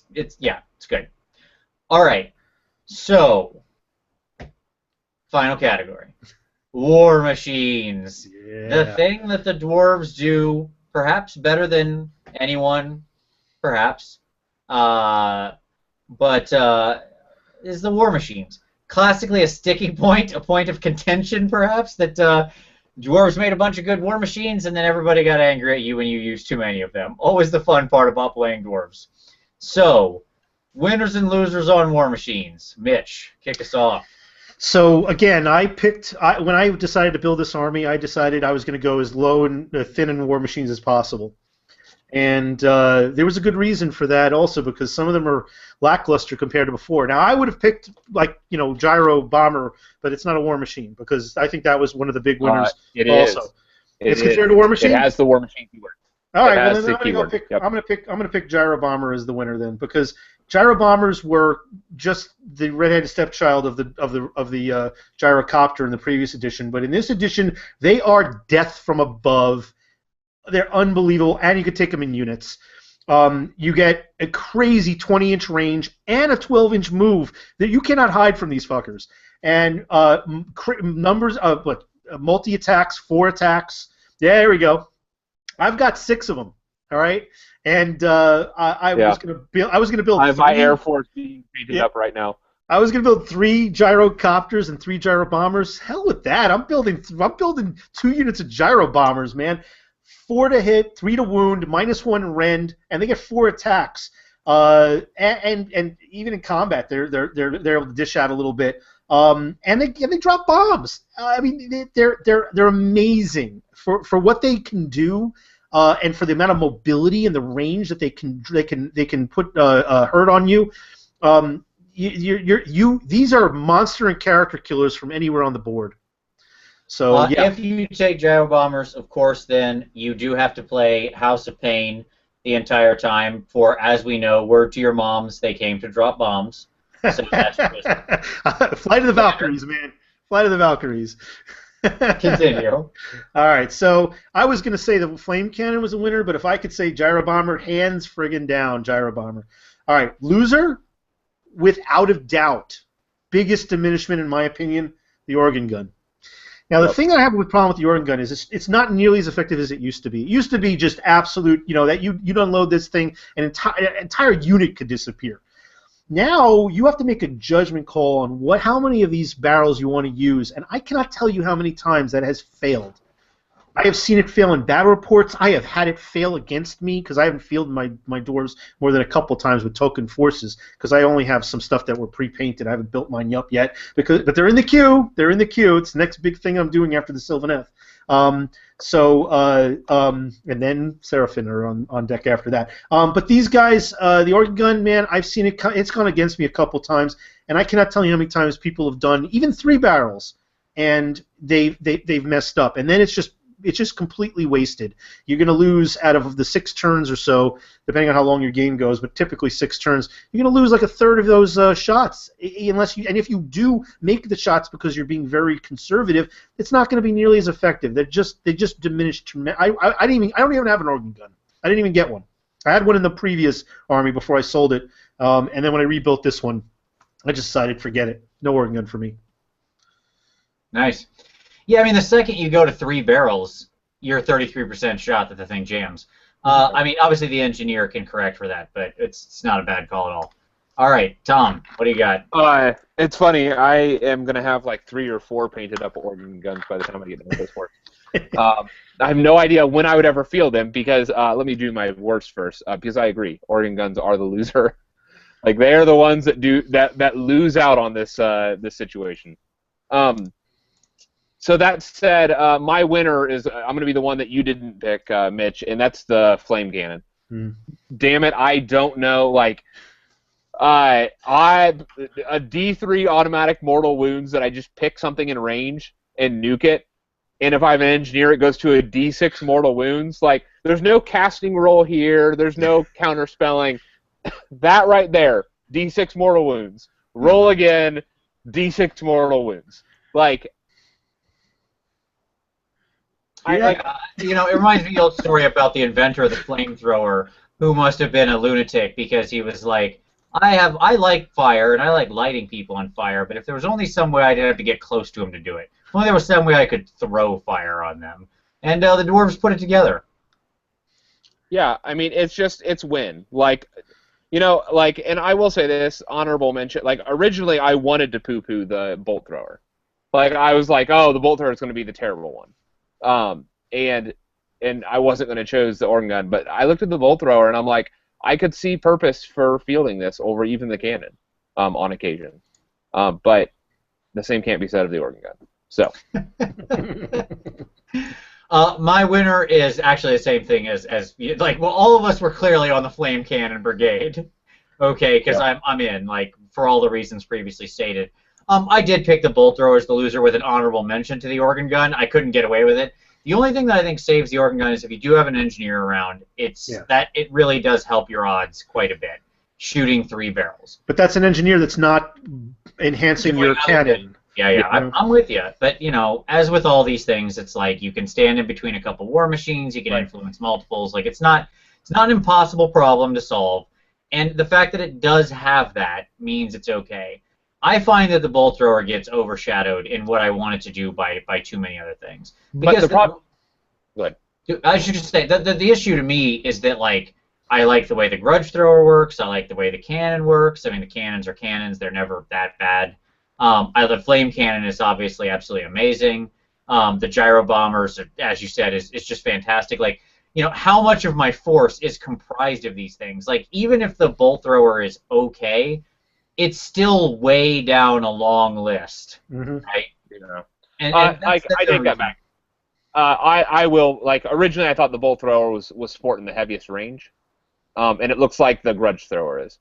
good. All right. So, final category: war machines. Yeah. The thing that the dwarves do perhaps better than anyone, perhaps, but is the war machines. Classically a sticking point, a point of contention, perhaps, that dwarves made a bunch of good war machines and then everybody got angry at you when you used too many of them. Always the fun part about playing dwarves. So, winners and losers on war machines. Mitch, kick us off. So, again, when I decided to build this army, I decided I was going to go as low and thin in war machines as possible. And there was a good reason for that also because some of them are lackluster compared to before. Now, I would have picked, Gyro Bomber, but it's not a war machine because I think that was one of the big winners also. It's considered a war machine? It has the war machine keyword. All right, well, then I'm going to pick Gyro Bomber as the winner then because Gyro Bombers were just the red-headed stepchild of the Gyrocopter in the previous edition, but in this edition, they are death from above. They're unbelievable, and you could take them in units. You get a crazy 20-inch range and a 12-inch move that you cannot hide from these fuckers. And numbers of multi-attacks, 4 attacks. Yeah, there we go. I've got 6 of them. All right, and I was gonna build. I have my Air Force being painted up right now. I was gonna build 3 gyrocopters and 3 gyro bombers. Hell with that. I'm building 2 units of gyro bombers, man. 4 to hit, 3 to wound, -1 rend, and they get 4 attacks. And even in combat, they're able to dish out a little bit. And they drop bombs. I mean, they're amazing for what they can do, and for the amount of mobility and the range that they can put hurt on you. These are monster and character killers from anywhere on the board. So yeah. If you take gyro bombers, of course, then you do have to play House of Pain the entire time. For, as we know, word to your moms, they came to drop bombs. So that's just... Flight of the Valkyries, man. Flight of the Valkyries. Continue. All right, so I was going to say the flame cannon was a winner, but if I could say gyro bomber, hands friggin' down, gyro bomber. All right, loser, without a doubt, biggest diminishment in my opinion, the organ gun. Now, the thing I have with problem with the organ gun is it's not nearly as effective as it used to be. It used to be just absolute, that you'd unload this thing, an entire unit could disappear. Now you have to make a judgment call on how many of these barrels you want to use, and I cannot tell you how many times that has failed. I have seen it fail in battle reports. I have had it fail against me because I haven't fielded my dwarves more than a couple times with token forces because I only have some stuff that were pre-painted. I haven't built mine up yet, but they're in the queue. They're in the queue. It's the next big thing I'm doing after the Sylvaneth. And then Seraphim are on deck after that. But these guys, the organ gun, man, I've seen it. It's gone against me a couple times, and I cannot tell you how many times people have done even 3 barrels, and they've messed up, and then it's just completely wasted. You're going to lose out of the 6 turns or so, depending on how long your game goes, but typically 6 turns. You're going to lose like a third of those shots, and if you do make the shots because you're being very conservative, it's not going to be nearly as effective. They just diminish. I don't even have an organ gun. I didn't even get one. I had one in the previous army before I sold it, and then when I rebuilt this one, I just decided forget it. No organ gun for me. Nice. Yeah, I mean, the second you go to 3 barrels, you're 33% shot that the thing jams. I mean, obviously the engineer can correct for that, but it's not a bad call at all. All right, Tom, what do you got? It's funny. I am going to have like 3 or 4 painted up organ guns by the time I get done with this work. I have no idea when I would ever field them because let me do my worst first. Because I agree, organ guns are the loser. Like they are the ones that lose out on this this situation. So that said, my winner is I'm going to be the one that you didn't pick, Mitch, and that's the flame cannon. Damn it, I don't know. Like, a D3 automatic mortal wounds that I just pick something in range and nuke it, and if I have an engineer, it goes to a D6 mortal wounds. Like, there's no casting roll here. There's no counter spelling. That right there, D6 mortal wounds. Roll again, D6 mortal wounds. Like. It reminds me of the old story about the inventor of the flamethrower who must have been a lunatic because he was like, I like fire and I like lighting people on fire, but if there was only some way I didn't have to get close to him to do it. If only there was some way I could throw fire on them. And the dwarves put it together. Yeah, I mean, it's win. Like, and I will say this, honorable mention, like, originally I wanted to poo-poo the bolt thrower. Like, I was like, oh, the bolt thrower is going to be the terrible one. And I wasn't going to choose the organ gun, but I looked at the bolt thrower and I'm like, I could see purpose for fielding this over even the cannon on occasion. But the same can't be said of the organ gun. So. My winner is actually the same thing as all of us were clearly on the flame cannon brigade. Okay, because yeah. I'm in, like, for all the reasons previously stated. I did pick the bolt thrower as the loser with an honorable mention to the organ gun. I couldn't get away with it. The only thing that I think saves the organ gun is if you do have an engineer around, that it really does help your odds quite a bit, shooting 3 barrels. But that's an engineer that's not enhancing your cannon. Yeah, I'm with you. But, as with all these things, it's like you can stand in between a couple war machines, you can influence multiples. Like, it's not an impossible problem to solve. And the fact that it does have that means it's okay. I find that the bolt thrower gets overshadowed in what I want it to do by too many other things. Because the problem. Good. I should just say the issue to me is that, like, I like the way the grudge thrower works. I like the way the cannon works. I mean, the cannons are cannons; they're never that bad. The flame cannon is obviously absolutely amazing. The gyro bombers, as you said, is just fantastic. Like, how much of my force is comprised of these things? Like, even if the bolt thrower is okay, it's still way down a long list, right? And I take that back. I will, like, originally I thought the bolt thrower was sporting the heaviest range, and it looks like the grudge thrower is.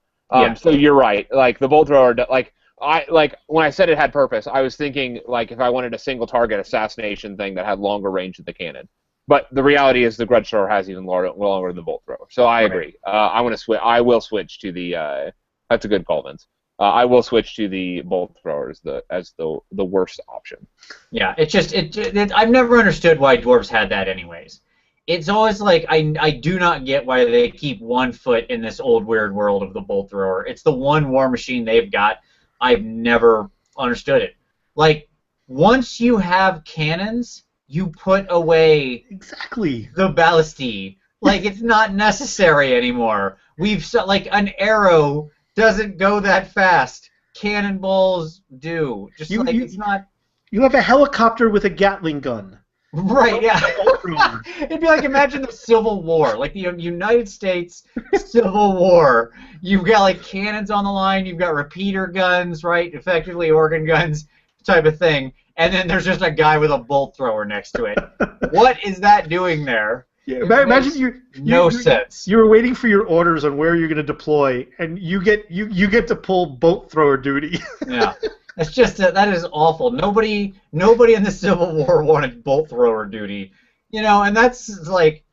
So you're right. Like, the bolt thrower, when I said it had purpose, I was thinking, like, if I wanted a single target assassination thing that had longer range than the cannon. But the reality is the grudge thrower has even longer than the bolt thrower. So I agree. I will switch to the. That's a good call, Vince. I will switch to the bolt throwers as the worst option. Yeah, it's just I've never understood why dwarves had that anyways. It's always like I do not get why they keep one foot in this old weird world of the bolt thrower. It's the one war machine they've got. I've never understood it. Like, once you have cannons, you put away exactly the ballistae. Like, it's not necessary anymore. Like, an arrow doesn't go that fast. Cannonballs do. It's not. You have a helicopter with a Gatling gun. Right, yeah. It'd be like, imagine the Civil War, like the United States Civil War. You've got like cannons on the line, you've got repeater guns, right? Effectively organ guns type of thing. And then there's just a guy with a bolt thrower next to it. What is that doing there? Yeah, imagine no sense. You were waiting for your orders on where you're going to deploy, and you get to pull bolt thrower duty. Yeah. It's just that is awful. Nobody in the Civil War wanted bolt thrower duty, and that's like,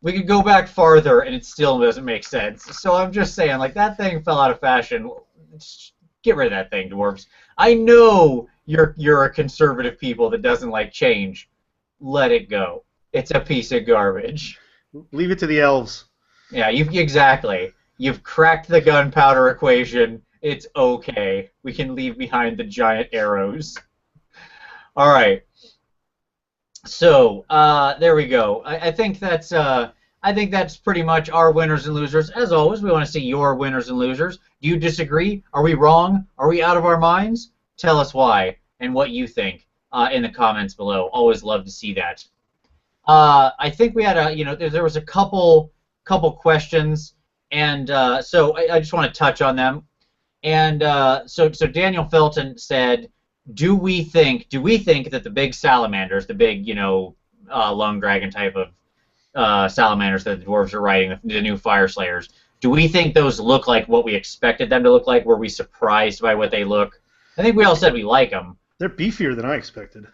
we could go back farther and it still doesn't make sense. So I'm just saying, like, that thing fell out of fashion. Just get rid of that thing, dwarves. I know you're a conservative people that doesn't like change. Let it go. It's a piece of garbage. Leave it to the elves. Yeah, exactly. You've cracked the gunpowder equation. It's okay. We can leave behind the giant arrows. All right. So there we go. I think that's pretty much our winners and losers. As always, we want to see your winners and losers. Do you disagree? Are we wrong? Are we out of our minds? Tell us why and what you think in the comments below. Always love to see that. I think we had there was a couple questions, and so I just want to touch on them. And so Daniel Felton said, do we think that the big salamanders, the big lung dragon type of salamanders that the dwarves are riding, the new Fireslayers, do we think those look like what we expected them to look like? Were we surprised by what they look? I think we all said we like them. They're beefier than I expected.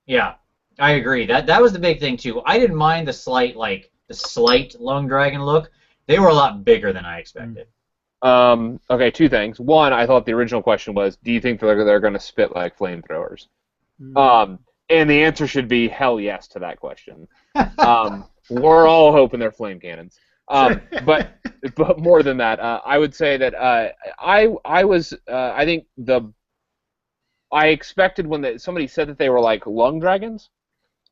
Yeah, I agree. That was the big thing too. I didn't mind the slight lung dragon look. They were a lot bigger than I expected. Okay, two things. One, I thought the original question was, do you think they're going to spit like flamethrowers? And the answer should be hell yes to that question. We're all hoping they're flame cannons. But more than that, I would say that I expected when somebody said that they were like lung dragons,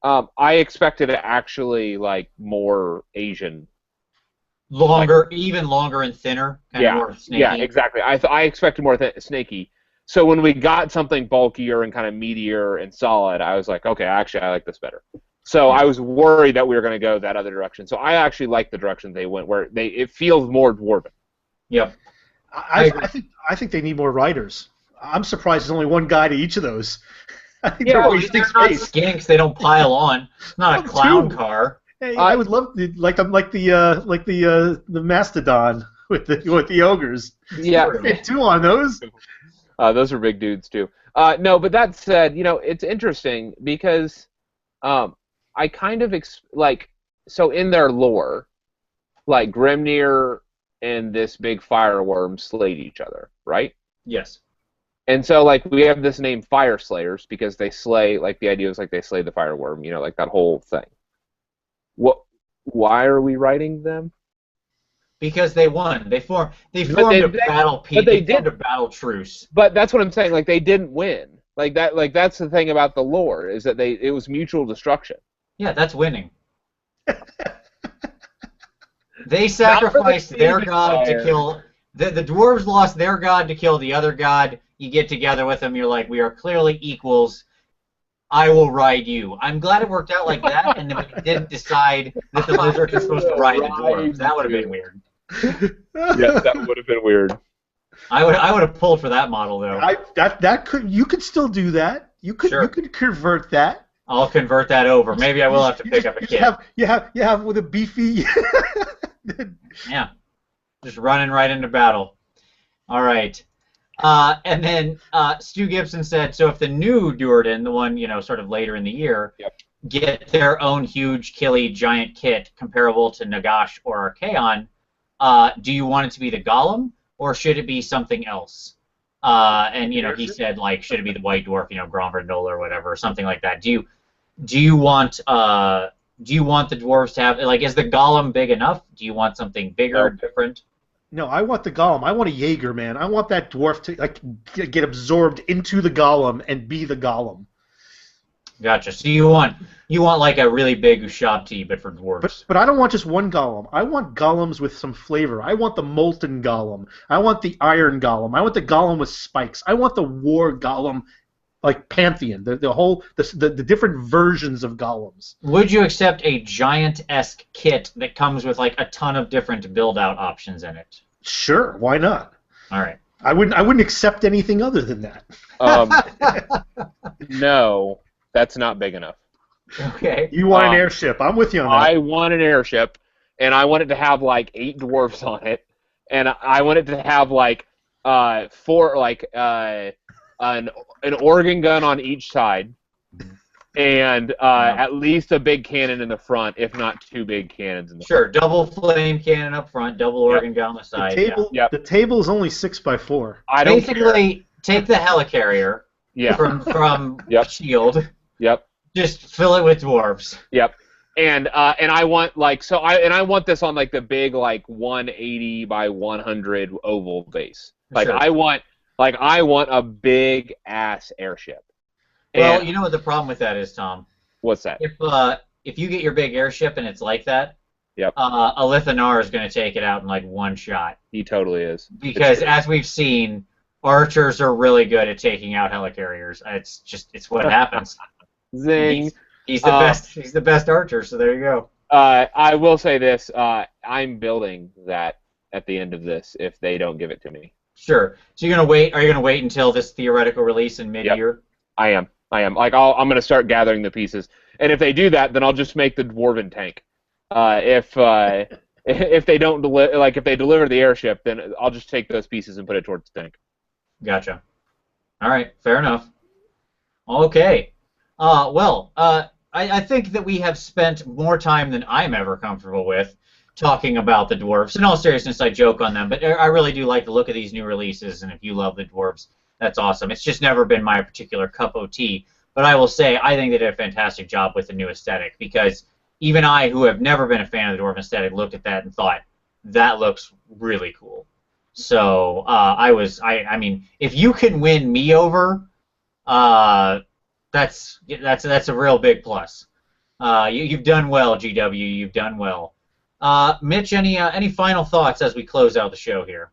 I expected it actually like more Asian. Longer, even longer and thinner, kind of more snaky. Yeah, exactly. I expected more snaky. So when we got something bulkier and kind of meatier and solid, I was like, okay, actually, I like this better. So I was worried that we were going to go that other direction. So I actually like the direction they went, where it feels more dwarven. Yep. I think they need more riders. I'm surprised there's only one guy to each of those. I think they're wasting space. Not skinks. They don't pile on. It's not a clown car. Hey, I would love to, like the mastodon with the ogres. Yeah, two on those. Those are big dudes too. No, but that said, it's interesting because I kind of so in their lore, like Grimnir and this big fireworm slayed each other, right? Yes. And so like we have this name Fireslayers because they slay, like the idea is like they slay the fireworm, like that whole thing. Why are we writing them? Because they won. They formed a battle peak. They formed a battle truce. But that's what I'm saying. Like they didn't win. Like that. Like that's the thing about the lore is that it was mutual destruction. Yeah, that's winning. They sacrificed their god to kill. The dwarves lost their god to kill the other god. You get together with them. You're like, we are clearly equals. I will ride you. I'm glad it worked out like that, and then we didn't decide that the lizards are supposed to ride the dwarves. That would have been weird. Yeah, that would have been weird. I would have pulled for that model though. You could still do that. You could convert that. I'll convert that over. Maybe I will have to pick up a kit. You have with a beefy. Yeah, just running right into battle. All right. And then Stu Gibson said, so if the new Duerden, the one, sort of later in the year, get their own huge killy giant kit comparable to Nagash or Archaon, do you want it to be the Golem, or should it be something else? And he said like, should it be the white dwarf, Gromvernola or whatever, or something like that. Do you want the dwarves to have like, is the golem big enough? Do you want something bigger, different? No, I want the golem. I want a Jaeger, man. I want that dwarf to like get absorbed into the golem and be the golem. Gotcha. So you want like a really big Ushabti, but for dwarves. But I don't want just one golem. I want golems with some flavor. I want the molten golem. I want the iron golem. I want the golem with spikes. I want the war golem, like pantheon. The different versions of golems. Would you accept a giant-esque kit that comes with like a ton of different build-out options in it? Sure, why not? All right. I wouldn't accept anything other than that. No, that's not big enough. Okay. You want an airship? I'm with you on that. I want an airship, and I want it to have like 8 dwarves on it, and I want it to have like 4 like an organ gun on each side, and at least a big cannon in the front, if not 2 big cannons in the front. Sure, double flame cannon up front, double organ gun on the side. The table is only 6x4. Basically, take the helicarrier from Shield. Yep. Just fill it with dwarves. Yep. And I want I want this on like the big like 180 by 100 oval base. Like Sure. I want a big ass airship. Well, And you know what the problem with that is, Tom? what's that? If you get your big airship and it's like that, Yep. a Lithanar is going to take it out in like one shot. He totally is. Because as we've seen, archers are really good at taking out helicarriers. It's what happens. Zing. He's the best. He's the best archer. So there you go. I will say this: I'm building that at the end of this if they don't give it to me. Sure. So you're gonna wait? Are you gonna wait until this theoretical release in mid-year? Yep. I am. Like I'm gonna start gathering the pieces, and if they do that, then I'll just make the dwarven tank. If they don't if they deliver the airship, then I'll just take those pieces and put it towards the tank. Gotcha. All right. Fair enough. Okay. I think that we have spent more time than I'm ever comfortable with talking about the dwarves. In all seriousness, I joke on them, but I really do like the look of these new releases, and if you love the dwarves, that's awesome. It's just never been my particular cup of tea, but I will say I think they did a fantastic job with the new aesthetic, because even I, who have never been a fan of the dwarven aesthetic, looked at that and thought, that looks really cool. So I mean, if you can win me over, that's a real big plus. You've done well, GW. You've done well. Mitch, any final thoughts as we close out the show here?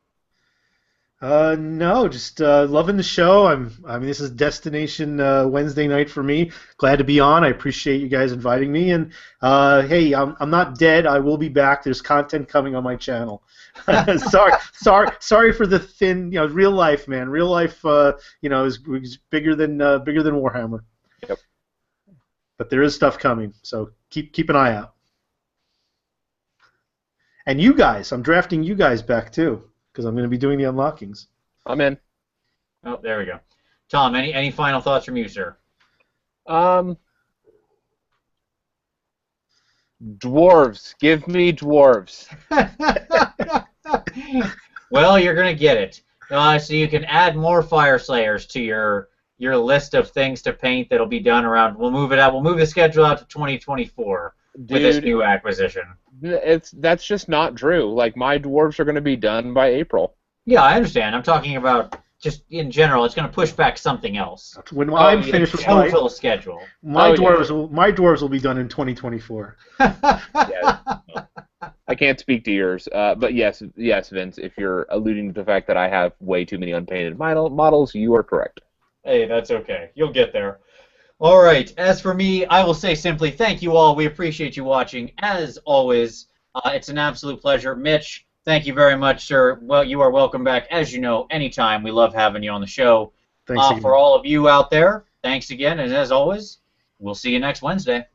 No, just loving the show. I mean, this is Destination Wednesday night for me. Glad to be on. I appreciate you guys inviting me. And hey, I'm not dead. I will be back. There's content coming on my channel. Sorry for the thin, real life, man. Real life, is bigger than Warhammer. Yep. But there is stuff coming, so keep an eye out. And you guys, I'm drafting you guys back too, because I'm going to be doing the unlockings. I'm in. Oh, there we go. Tom, any final thoughts from you, sir? Dwarves. Give me dwarves. Well, you're gonna get it. So you can add more Fireslayers to your list of things to paint that'll be done around. We'll move it out. We'll move the schedule out to 2024 with this new acquisition. That's just not true. Like, my dwarves are going to be done by April. Yeah, I understand. I'm talking about just in general. It's going to push back something else. When I'm finished with my total schedule, my dwarves will be done in 2024. Yeah. I can't speak to yours, but yes, Vince. If you're alluding to the fact that I have way too many unpainted models, you are correct. Hey, that's okay. You'll get there. All right. As for me, I will say simply thank you all. We appreciate you watching. As always, it's an absolute pleasure. Mitch, thank you very much, sir. Well, you are welcome back. As you know, anytime. We love having you on the show. Thanks again. For all of you out there, thanks again. And as always, we'll see you next Wednesday.